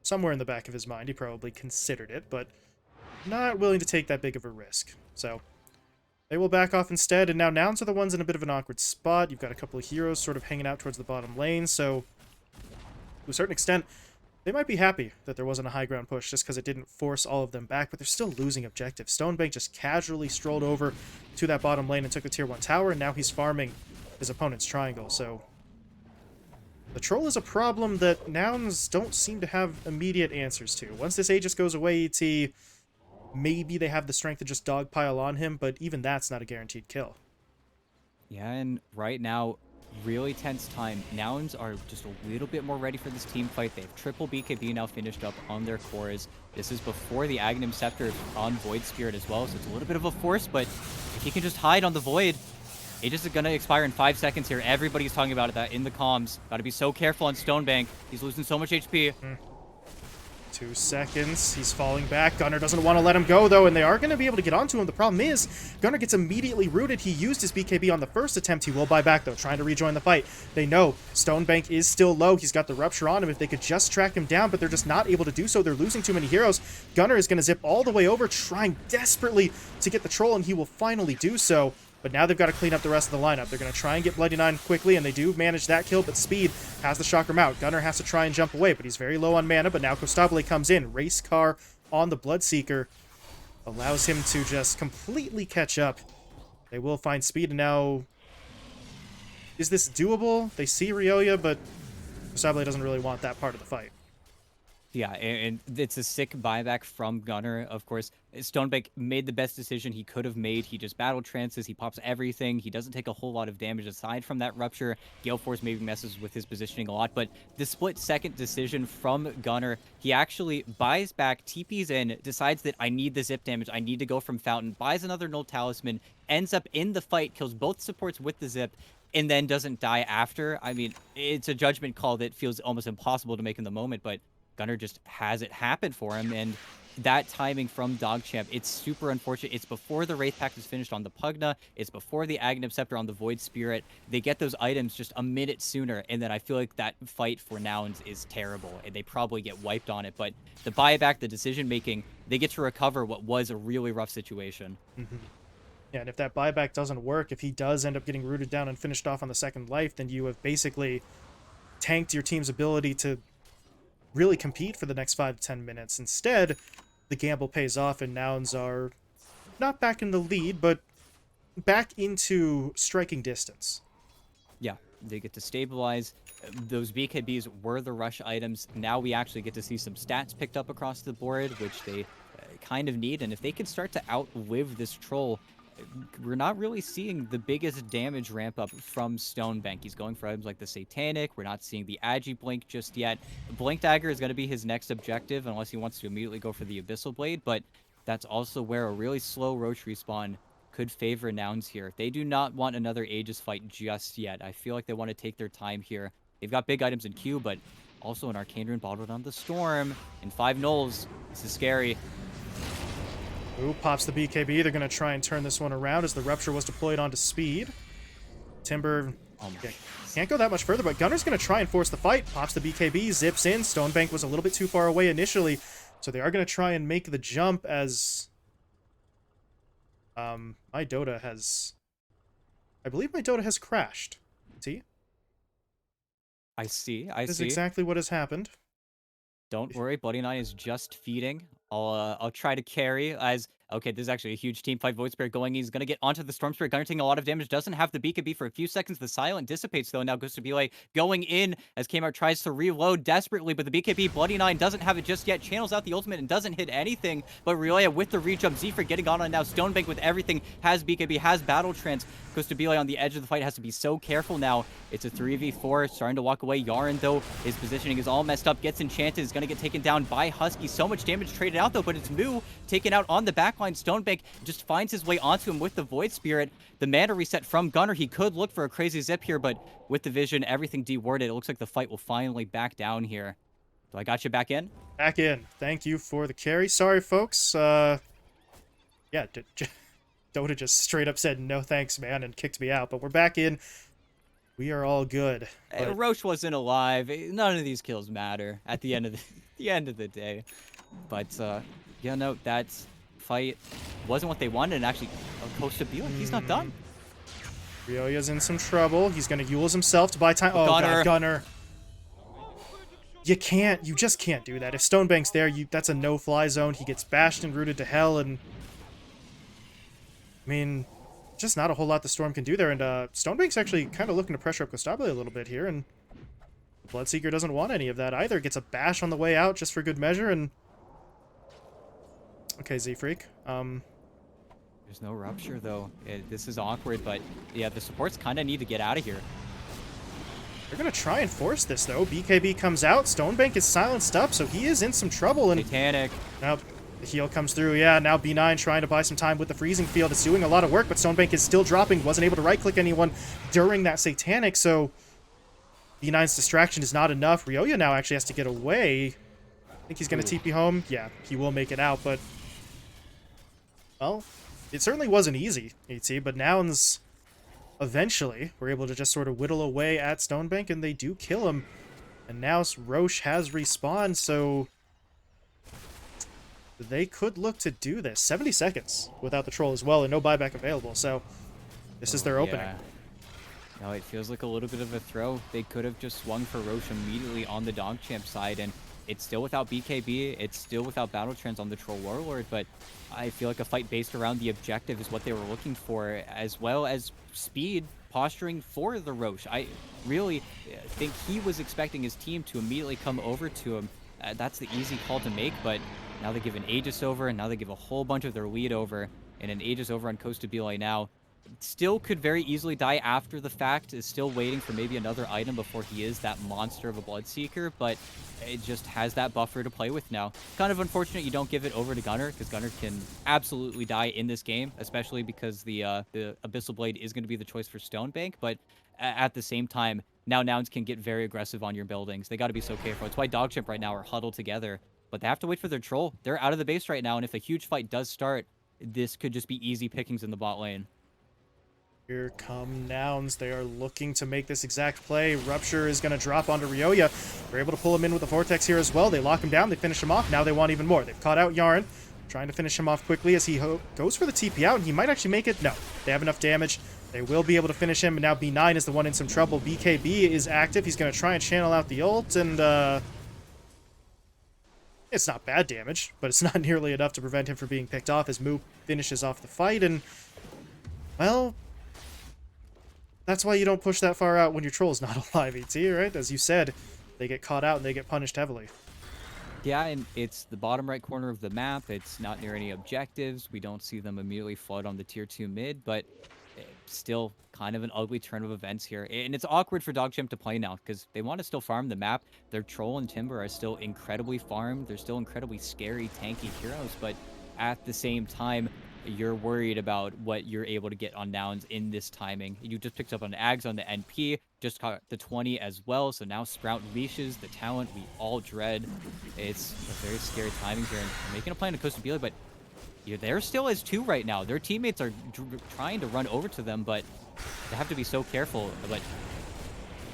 Somewhere in the back of his mind, he probably considered it, but not willing to take that big of a risk. So they will back off instead, and now nouns are the ones in a bit of an awkward spot. You've got a couple of heroes sort of hanging out towards the bottom lane, so to a certain extent, they might be happy that there wasn't a high ground push just because it didn't force all of them back, but they're still losing objectives. Stonebank just casually strolled over to that bottom lane and took the tier 1 tower, and now he's farming his opponent's triangle, so the troll is a problem that nouns don't seem to have immediate answers to. Once this Aegis goes away, ET, maybe they have the strength to just dogpile on him, but even that's not a guaranteed kill. Yeah, and right now, really tense time. Nouns are just a little bit more ready for this team fight. They have triple BKB now finished up on their cores. This is before the Aghanim Scepter on Void Spirit as well, so it's a little bit of a force, but if he can just hide on the Void, Aegis is going to expire in 5 seconds here. Everybody's talking about that in the comms. Got to be so careful on Stonebank. He's losing so much HP. 2 seconds. He's falling back. Gunnar doesn't want to let him go, though, and they are going to be able to get onto him. The problem is, Gunnar gets immediately rooted. He used his BKB on the first attempt. He will buy back, though, trying to rejoin the fight. They know Stonebank is still low. He's got the Rupture on him. If they could just track him down, but they're just not able to do so. They're losing too many heroes. Gunnar is going to zip all the way over, trying desperately to get the troll, and he will finally do so. But now they've got to clean up the rest of the lineup. They're going to try and get Bloody Nine quickly, and they do manage that kill, but Speed has the shock him out. Gunnar has to try and jump away, but he's very low on mana, but now Costabile comes in. Race car on the Bloodseeker allows him to just completely catch up. They will find Speed, and now... Is this doable? They see Ryoya, but Costabile doesn't really want that part of the fight. Yeah, and it's a sick buyback from Gunnar, of course. Stonebank made the best decision he could have made. He just battle trances, he pops everything. He doesn't take a whole lot of damage aside from that Rupture. Gale Force maybe messes with his positioning a lot, but the split-second decision from Gunnar, he actually buys back, TPs in, decides that I need the zip damage, I need to go from Fountain, buys another Null Talisman, ends up in the fight, kills both supports with the zip, and then doesn't die after. I mean, it's a judgment call that feels almost impossible to make in the moment, but Gunnar just has it happen for him, and that timing from DogChamp, it's super unfortunate. It's before the Wraith Pact is finished on the Pugna, it's before the Aghanim Scepter on the Void Spirit. They get those items just a minute sooner, and then I feel like that fight for Nouns is terrible, and they probably get wiped on it, but the buyback, the decision-making, they get to recover what was a really rough situation. Mm-hmm. Yeah, and if that buyback doesn't work, if he does end up getting rooted down and finished off on the second life, then you have basically tanked your team's ability to really compete for the next 5 to 10 minutes. Instead, the gamble pays off, and Nouns are not back in the lead, but back into striking distance. Yeah, they get to stabilize. Those BKBs were the rush items. Now we actually get to see some stats picked up across the board, which they kind of need, and if they can start to outlive this troll, we're not really seeing the biggest damage ramp up from Stonebank. He's going for items like the Satanic. We're not seeing the Agi Blink just yet. Blink Dagger is going to be his next objective unless he wants to immediately go for the Abyssal Blade, but that's also where a really slow Roach respawn could favor Nouns here. They do not want another Aegis fight just yet. I feel like they want to take their time here. They've got big items in queue, but also an Arcane Rune bottled on the Storm and 5 Nulls. This is scary. Ooh, pops the BKB. They're going to try and turn this one around as the Rupture was deployed onto Speed. Timber can't go that much further, but Gunnar's going to try and force the fight. Pops the BKB, zips in. Stonebank was a little bit too far away initially, so they are going to try and make the jump as... my Dota has... I believe my Dota has crashed. See? I see. This is exactly what has happened. Don't worry, Bloody Nine is just feeding. I'll try to carry as... Okay, this is actually a huge team fight. Void Spirit going. He's going to get onto the Storm Spirit. Gunnar taking a lot of damage. Doesn't have the BKB for a few seconds. The Silent dissipates, though. Now goes to Belay going in as Kmart tries to reload desperately, but the BKB, Bloody Nine, doesn't have it just yet. Channels out the ultimate and doesn't hit anything, but Ryoya with the rejump. Zephyr getting on now. Stonebank with everything. Has BKB, has Battle Trance. Goes to Belay on the edge of the fight. Has to be so careful now. It's a 3v4. Starting to walk away. Yaren, though, his positioning is all messed up. Gets enchanted. Is going to get taken down by Husky. So much damage traded out, though, but it's Moo taken out on the backline. Stonebank just finds his way onto him with the Void Spirit. The mana reset from Gunnar. He could look for a crazy zip here, but with the vision, everything dewarded. It looks like the fight will finally back down here. So I got you back in? Back in. Thank you for the carry. Sorry, folks. Yeah, Dota just straight up said, no thanks, man, and kicked me out. But we're back in. We are all good. But... Roche wasn't alive. None of these kills matter at the end of the end of the day. But, yeah, no, that's... fight wasn't what they wanted, and actually supposed to be like he's not done. Ryoya's in some trouble. He's gonna Eul's himself to buy time. Oh god, Gunnar. You just can't do that. If Stonebank's there, that's a no-fly zone. He gets bashed and rooted to hell, and I mean, just not a whole lot the Storm can do there. And Stonebank's actually kind of looking to pressure up Costabile a little bit here, and Bloodseeker doesn't want any of that either. Gets a bash on the way out just for good measure, and okay, Z-Freak. There's no Rupture, though. This is awkward, but yeah, the supports kind of need to get out of here. They're going to try and force this, though. BKB comes out. Stonebank is silenced up, so he is in some trouble. And Satanic. Now the heal comes through. Yeah, now B9 trying to buy some time with the Freezing Field. It's doing a lot of work, but Stonebank is still dropping. Wasn't able to right-click anyone during that Satanic, so B9's distraction is not enough. Ryoya now actually has to get away. Think he's going Ooh. to TP home? Yeah, he will make it out, but... Well, it certainly wasn't easy, AT, but Nouns eventually were able to just sort of whittle away at Stonebank, and they do kill him. And now Roche has respawned, so they could look to do this. 70 seconds without the troll as well, and no buyback available, so this is their opening. Yeah. No, it feels like a little bit of a throw. They could have just swung for Roche immediately on the DogChamp side, and it's still without BKB, it's still without Battle Trends on the Troll Warlord, but I feel like a fight based around the objective is what they were looking for, as well as speed, posturing for the Roche. I really think he was expecting his team to immediately come over to him. That's the easy call to make, but now they give an Aegis over, and now they give a whole bunch of their lead over, and an Aegis over on Costa Belay now. Still could very easily die after the fact, is still waiting for maybe another item before he is that monster of a Bloodseeker, but it just has that buffer to play with now. Kind of unfortunate you don't give it over to Gunnar, because Gunnar can absolutely die in this game, especially because the Abyssal Blade is going to be the choice for Stonebank, but at the same time, now Nouns can get very aggressive on your buildings. They got to be so careful. It's why DogChamp right now are huddled together, but they have to wait for their troll. They're out of the base right now, and if a huge fight does start, this could just be easy pickings in the bot lane. Here come Nouns. They are looking to make this exact play. Rupture is going to drop onto Ryoya. They're able to pull him in with the Vortex here as well. They lock him down. They finish him off. Now they want even more. They've caught out Yarn, trying to finish him off quickly as he goes for the TP out, and he might actually make it. No, they have enough damage. They will be able to finish him, and now B9 is the one in some trouble. BKB is active. He's going to try and channel out the ult, and it's not bad damage, but it's not nearly enough to prevent him from being picked off as Moo finishes off the fight, and, well, that's why you don't push that far out when your troll's not alive, ET, right? As you said, they get caught out and they get punished heavily. Yeah, and it's the bottom right corner of the map. It's not near any objectives. We don't see them immediately flood on the tier 2 mid, but still kind of an ugly turn of events here. And it's awkward for DogChamp to play now because they want to still farm the map. Their Troll and Timber are still incredibly farmed. They're still incredibly scary, tanky heroes, but at the same time, you're worried about what you're able to get on Nouns in this timing. You just picked up on Ags on the NP, just caught the 20 as well, so now Sprout leashes the talent we all dread. It's a very scary timing here, and making a play on Costa Belay, but they're still as 2 right now. Their teammates are trying to run over to them, but they have to be so careful. But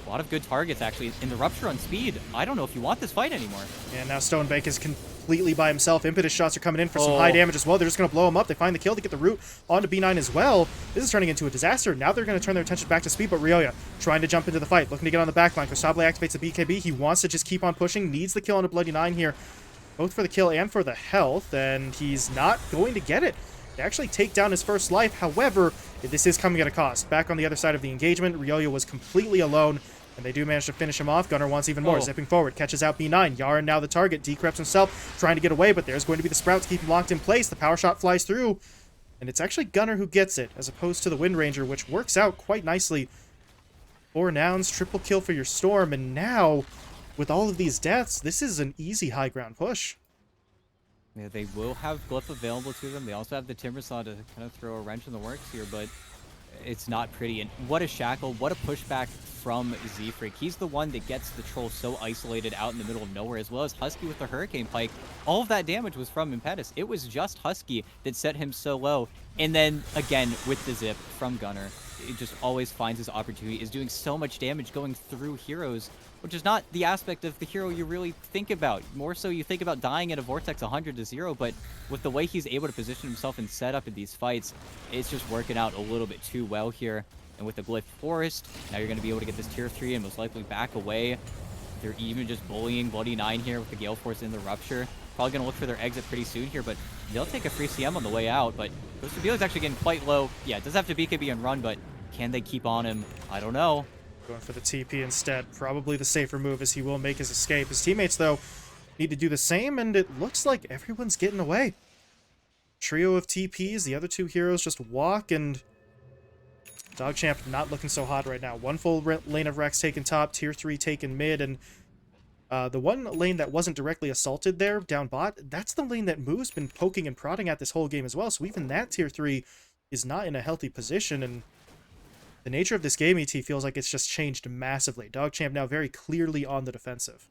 a lot of good targets, actually. In the Rupture on speed, I don't know if you want this fight anymore. And now Stonebank is completely by himself. Impetus shots are coming in for some high damage as well. They're just going to blow him up. They find the kill to get the root onto B9 as well. This is turning into a disaster. Now they're going to turn their attention back to speed, but Ryoya trying to jump into the fight, looking to get on the backline. Kostable activates the BKB. He wants to just keep on pushing, needs the kill on a Bloody 9 here, both for the kill and for the health, and he's not going to get it. They actually take down his first life. However, this is coming at a cost. Back on the other side of the engagement, Ryoya was completely alone, and they do manage to finish him off. Gunnar wants even more. Zipping forward, catches out B9. Yarn now the target. Decreps himself, trying to get away, but there's going to be the Sprout to keep him locked in place. The power shot flies through, and it's actually Gunnar who gets it, as opposed to the Wind Ranger, which works out quite nicely. 4 Nouns, triple kill for your Storm, and now, with all of these deaths, this is an easy high ground push. Yeah, they will have Glyph available to them. They also have the Timber Saw to kind of throw a wrench in the works here, but it's not pretty. And what a shackle, what a pushback from Z-Freak. He's the one that gets the Troll so isolated out in the middle of nowhere, as well as Husky with the Hurricane Pike. All of that damage was from Impetus. It was just Husky that set him so low. And then, again, with the Zip from Gunnar, it just always finds his opportunity, is doing so much damage going through heroes, which is not the aspect of the hero you really think about. More so you think about dying in a Vortex 100-0, but with the way he's able to position himself and set up in these fights, it's just working out a little bit too well here. And with the Glyph Forest, now you're going to be able to get this tier 3 and most likely back away. They're even just bullying Bloody 9 here with the Gale Force in the Rupture. Probably going to look for their exit pretty soon here, but they'll take a free CM on the way out. But Costa Belay's actually getting quite low. Yeah, it does have to BKB and run, but can they keep on him? I don't know. Going for the TP instead. Probably the safer move, as he will make his escape. His teammates, though, need to do the same, and it looks like everyone's getting away. Trio of TPs, the other 2 heroes just walk, and DogChamp not looking so hot right now. 1 full lane of Rex taken top, tier 3 taken mid, and the one lane that wasn't directly assaulted there, down bot, that's the lane that Moo's been poking and prodding at this whole game as well, so even that tier 3 is not in a healthy position, and the nature of this game, ET, feels like it's just changed massively. DogChamp now very clearly on the defensive.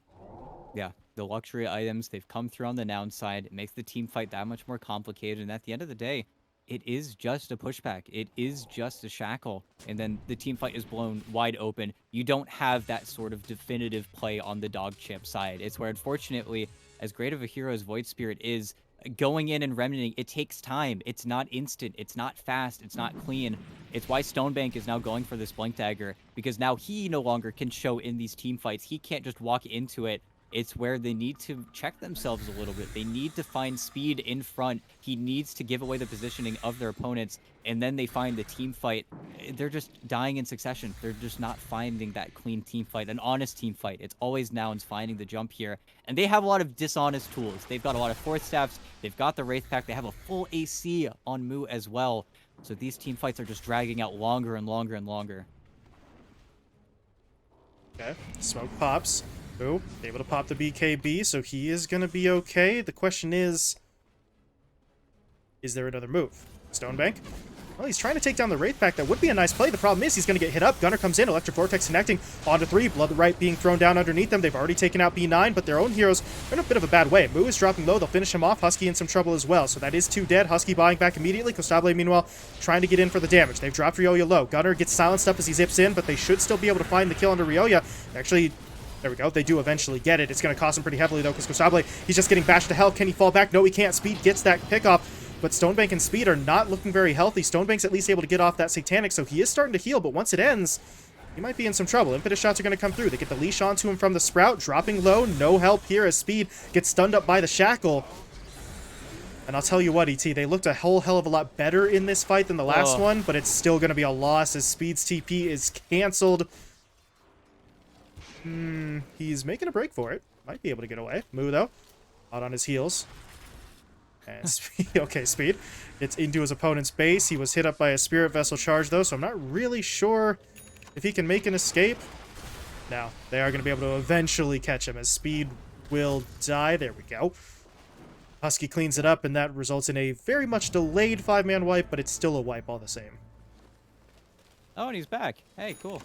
Yeah, the luxury items. They've come through on the noun side. It makes the team fight that much more complicated. And at the end of the day, it is just a pushback. It is just a shackle. And then the team fight is blown wide open. You don't have that sort of definitive play on the DogChamp side. It's where, unfortunately, as great of a hero as Void Spirit is, going in and remnanting, it takes time. It's not instant. It's not fast. It's not clean. It's why Stonebank is now going for this Blink Dagger, because now he no longer can show in these team fights. He can't just walk into it. It's where they need to check themselves a little bit. They need to find speed in front. He needs to give away the positioning of their opponents, and then they find the team fight. They're just dying in succession. They're just not finding that clean team fight, an honest team fight. It's always nouns finding the jump here, and they have a lot of dishonest tools. They've got a lot of fourth staffs. They've got the Wraith Pack. They have a full AC on Moo as well. So these team fights are just dragging out longer and longer and longer. Okay, smoke pops. Oh, able to pop the BKB, so he is going to be okay. The question is there another move? Stonebank? Well, he's trying to take down the Wraith Pack. That would be a nice play. The problem is he's going to get hit up. Gunner comes in. Electric Vortex connecting onto 3. Blood Right being thrown down underneath them. They've already taken out B9, but their own heroes are in a bit of a bad way. Moo is dropping low. They'll finish him off. Husky in some trouble as well. So that is 2 dead. Husky buying back immediately. Costable, meanwhile, trying to get in for the damage. They've dropped Ryoya low. Gunner gets silenced up as he zips in, but they should still be able to find the kill under Ryoya. Actually, there we go. They do eventually get it. It's going to cost him pretty heavily, though, because Costable, he's just getting bashed to hell. Can he fall back? No, he can't. Speed gets that pickoff. But Stonebank and Speed are not looking very healthy. Stonebank's at least able to get off that Satanic, so he is starting to heal, but once it ends, he might be in some trouble. Impetus shots are going to come through. They get the leash onto him from the Sprout, dropping low. No help here as Speed gets stunned up by the Shackle. And I'll tell you what, ET, they looked a whole hell of a lot better in this fight than the last one, but it's still going to be a loss as Speed's TP is canceled. He's making a break for it. Might be able to get away. Moo, though, out on his heels. And okay, Speed gets into his opponent's base. He was hit up by a Spirit Vessel charge, though, so I'm not really sure if he can make an escape. Now, they are going to be able to eventually catch him as Speed will die. There we go. Husky cleans it up, and that results in a very much delayed 5-man wipe, but it's still a wipe all the same. Oh, and he's back. Hey, cool.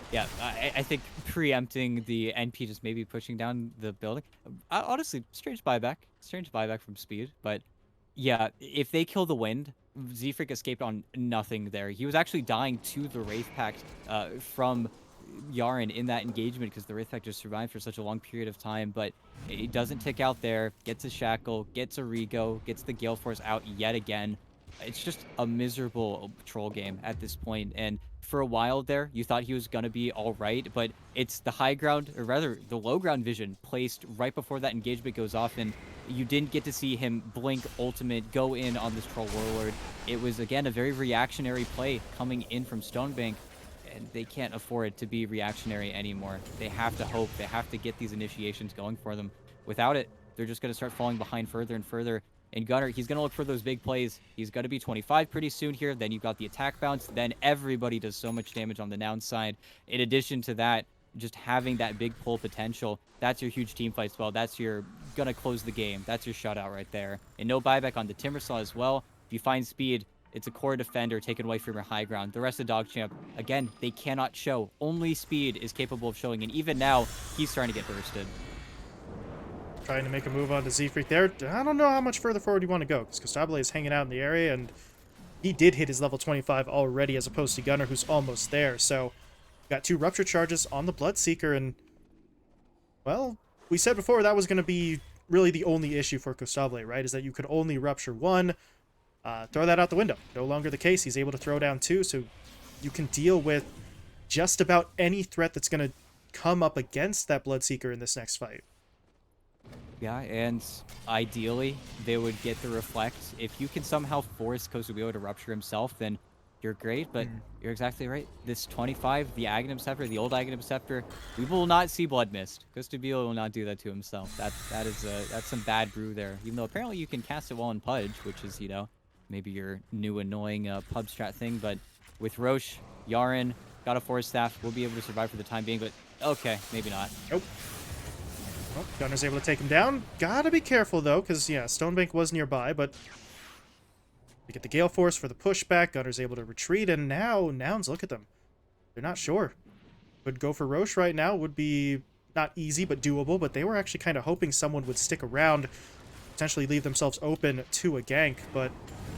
Yeah, I think preempting the NP, just maybe pushing down the building. Honestly, strange buyback. Strange buyback from Speed. But yeah, if they kill the Wind, Z-Freak escaped on nothing there. He was actually dying to the Wraith Pack from Yaren in that engagement because the Wraith Pack just survived for such a long period of time. But it doesn't tick out there, gets a Shackle, gets a Rego, gets the Gale Force out yet again. It's just a miserable troll game at this point, and for a while there, you thought he was going to be all right, but it's the high ground, or rather the low ground vision placed right before that engagement goes off, and you didn't get to see him blink ultimate, go in on this troll warlord. It was, again, a very reactionary play coming in from Stonebank, and they can't afford to be reactionary anymore. They have to hope. They have to get these initiations going for them. Without it, they're just going to start falling behind further and further. And Gunner, he's going to look for those big plays. He's going to be 25 pretty soon here. Then you've got the attack bounce. Then everybody does so much damage on the noun side. In addition to that, just having that big pull potential, that's your huge team fight spell. That's your going to close the game. That's your shutout right there. And no buyback on the Timbersaw as well. If you find Speed, it's a core defender taken away from your high ground. The rest of DogChamp, again, they cannot show. Only Speed is capable of showing. And even now, he's starting to get bursted. Trying to make a move onto Z-Freak there. I don't know how much further forward you want to go, because Costable is hanging out in the area, and he did hit his level 25 already, as opposed to Gunner, who's almost there. So, got 2 Rupture charges on the Bloodseeker, and, well, we said before that was going to be really the only issue for Costable, right? Is that you could only Rupture 1, throw that out the window. No longer the case. He's able to throw down 2, so you can deal with just about any threat that's going to come up against that Bloodseeker in this next fight. Yeah, and ideally, they would get the Reflect. If you can somehow force Kosubiyo to Rupture himself, then you're great, but you're exactly right. This 25, the Aghanim Scepter, the old Aghanim Scepter, we will not see Blood Mist. Kosubiyo will not do that to himself. That's some bad brew there. Even though apparently you can cast it while in Pudge, which is, you know, maybe your new annoying pub strat thing, but with Roche, Yaren, got a Force Staff, we'll be able to survive for the time being, but okay, maybe not. Nope. Well, Gunner's able to take him down. Gotta be careful, though, because, yeah, Stonebank was nearby, but we get the Gale Force for the pushback. Gunner's able to retreat, and now, Nouns, look at them. They're not sure. Would go for Roche right now. Would be not easy, but doable, but they were actually kind of hoping someone would stick around, potentially leave themselves open to a gank, but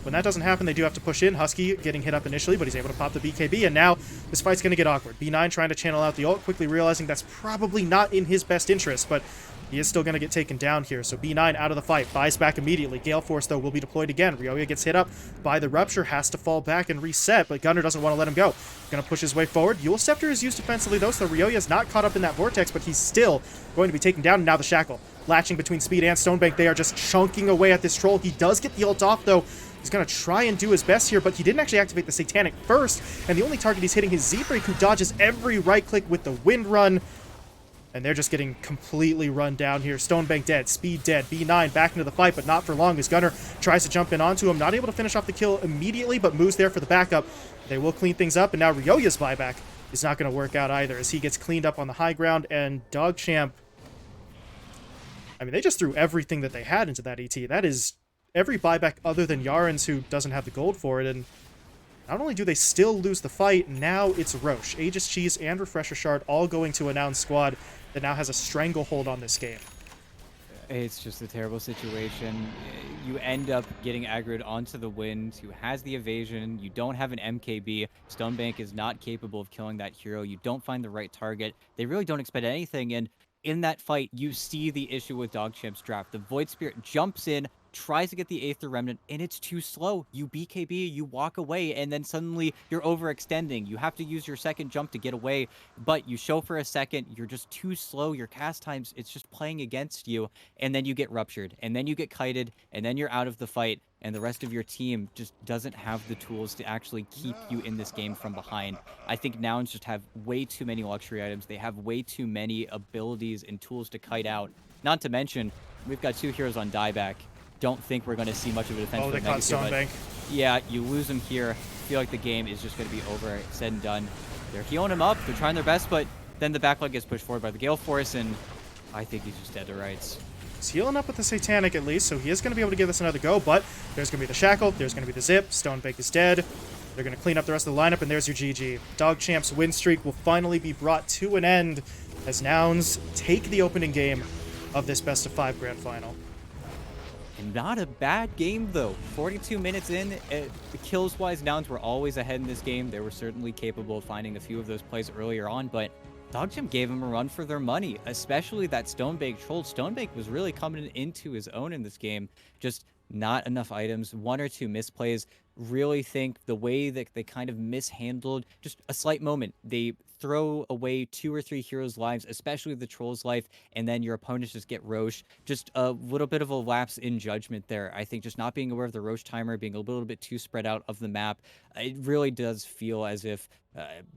when that doesn't happen, they do have to push in. Husky getting hit up initially, but he's able to pop the BKB, and now this fight's going to get awkward. B9 trying to channel out the ult, quickly realizing that's probably not in his best interest, but he is still going to get taken down here. So B9 out of the fight, buys back immediately. Gale Force, though, will be deployed again. Ryoya gets hit up by the Rupture, has to fall back and reset, but Gunnar doesn't want to let him go. Going to push his way forward. Eul Scepter is used defensively, though, so Ryoya is not caught up in that Vortex, but he's still going to be taken down. And now the Shackle. Latching between Speed and Stonebank, they are just chunking away at this Troll. He does get the ult off, though. He's going to try and do his best here, but he didn't actually activate the Satanic first, and the only target he's hitting is Z-Break, who dodges every right-click with the Wind Run. And they're just getting completely run down here. Stonebank dead, Speed dead, B9 back into the fight, but not for long as Gunnar tries to jump in onto him. Not able to finish off the kill immediately, but moves there for the backup. They will clean things up, and now Ryoya's buyback is not going to work out either as he gets cleaned up on the high ground, and DogChamp, I mean, they just threw everything that they had into that ET. That is every buyback other than Yaren's, who doesn't have the gold for it, and not only do they still lose the fight, now it's Roche, Aegis Cheese, and Refresher Shard all going to a Noun squad that now has a stranglehold on this game. It's just a terrible situation. You end up getting aggroed onto the Wind, who has the evasion. You don't have an MKB. Stonebank is not capable of killing that hero. You don't find the right target. They really don't expect anything, and in that fight, you see the issue with DogChamp's draft. The Void Spirit jumps in, tries to get the Aether Remnant, and it's too slow. You BKB, you walk away, and then suddenly you're overextending. You have to use your second jump to get away, but you show for a second, you're just too slow. Your cast times, it's just playing against you, and then you get ruptured, and then you get kited, and then you're out of the fight, and the rest of your team just doesn't have the tools to actually keep you in this game from behind. I think Nouns just have way too many luxury items. They have way too many abilities and tools to kite out. Not to mention, we've got 2 heroes on dieback. Don't think we're going to see much of a defense. Oh, they caught Stonebank. Yeah, you lose him here. Feel like the game is just going to be over, said and done. They're healing him up. They're trying their best, but then the backline gets pushed forward by the Gale Force, and I think he's just dead to rights. He's healing up with the Satanic at least, so he is going to be able to give this another go, but there's going to be the Shackle, there's going to be the Zip, Stonebank is dead. They're going to clean up the rest of the lineup, and there's your GG. DogChamp's win streak will finally be brought to an end as Nouns take the opening game of this best-of-5 grand final. And not a bad game, though. 42 minutes in, the kills-wise, Nouns were always ahead in this game. They were certainly capable of finding a few of those plays earlier on, but DogChamp gave him a run for their money, especially that Stonebank troll. Stonebank was really coming into his own in this game. Just not enough items, 1 or 2 misplays. Really think the way that they kind of mishandled, just a slight moment. They throw away 2 or 3 heroes' lives, especially the troll's life, and then your opponents just get Roche. Just a little bit of a lapse in judgment there. I think just not being aware of the Roche timer, being a little bit too spread out of the map, it really does feel as if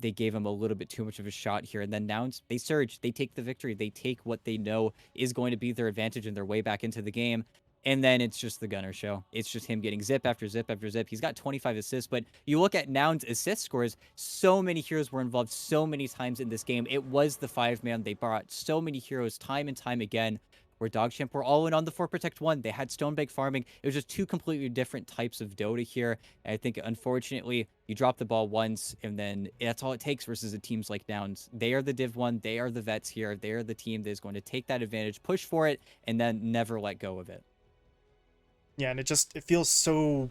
they gave him a little bit too much of a shot here. And then Nouns, they surge, they take the victory, they take what they know is going to be their advantage in their way back into the game. And then it's just the Gunnar show. It's just him getting zip after zip after zip. He's got 25 assists, but you look at Nouns' assist scores, so many heroes were involved so many times in this game. It was the 5-man. They brought so many heroes time and time again, where DogChamp were all in on the 4 Protect 1. They had Stonebank farming. It was just 2 completely different types of Dota here. And I think, unfortunately, you drop the ball once, and then that's all it takes versus the teams like Nouns. They are the Div 1. They are the vets here. They are the team that is going to take that advantage, push for it, and then never let go of it. Yeah, and it feels so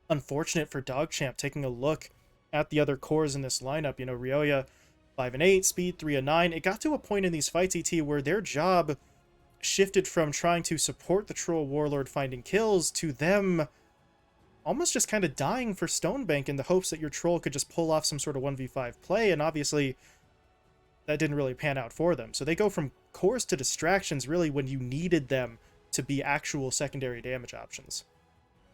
unfortunate for DogChamp taking a look at the other cores in this lineup. You know, Ryoya 5 and 8, Speed 3 and 9. It got to a point in these fights, ET, where their job shifted from trying to support the Troll Warlord finding kills to them almost just kind of dying for Stonebank in the hopes that your Troll could just pull off some sort of 1v5 play, and obviously that didn't really pan out for them. So they go from cores to distractions really when you needed them to be actual secondary damage options.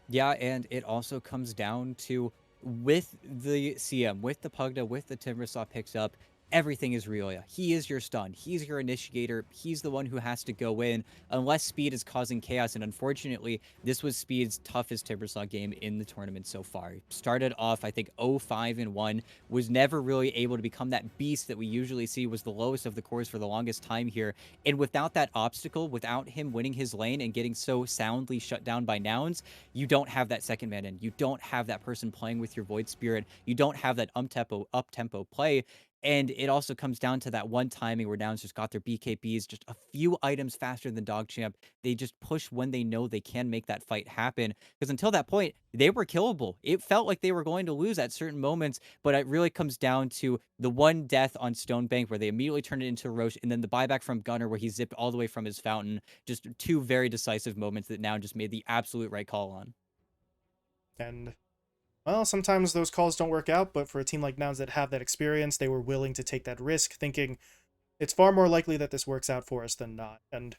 Yeah, and it also comes down to, with the CM, with the Pugda, with the Timbersaw picks up, everything is Ryoya. He is your stun. He's your initiator. He's the one who has to go in, unless Speed is causing chaos. And unfortunately, this was Speed's toughest Timbersaw game in the tournament so far. He started off, I think, 0-5-1, was never really able to become that beast that we usually see, was the lowest of the cores for the longest time here. And without that obstacle, without him winning his lane and getting so soundly shut down by Nouns, you don't have that second man in. You don't have that person playing with your Void Spirit. You don't have that up-tempo play. And it also comes down to that one timing where Nouns just got their BKBs just a few items faster than DogChamp. They just push when they know they can make that fight happen. Because until that point, they were killable. It felt like they were going to lose at certain moments, but it really comes down to the one death on Stonebank where they immediately turned it into Roche, and then the buyback from Gunner where he zipped all the way from his fountain. Just two very decisive moments that Noun just made the absolute right call on. And well, sometimes those calls don't work out, but for a team like Nouns that have that experience, they were willing to take that risk, thinking it's far more likely that this works out for us than not. And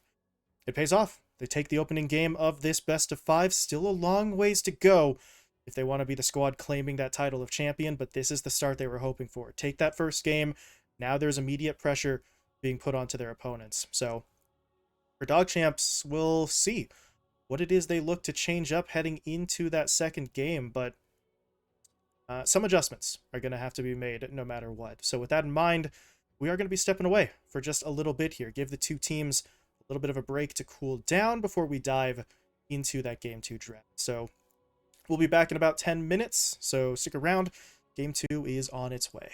it pays off. They take the opening game of this best of five. Still a long ways to go if they want to be the squad claiming that title of champion, but this is the start they were hoping for. Take that first game. Now there's immediate pressure being put onto their opponents. So for DogChamps, we'll see what it is they look to change up heading into that second game, but some adjustments are going to have to be made no matter what. So with that in mind, we are going to be stepping away for just a little bit here. Give the two teams a little bit of a break to cool down before we dive into that Game 2 draft. So we'll be back in about 10 minutes, so stick around. Game 2 is on its way.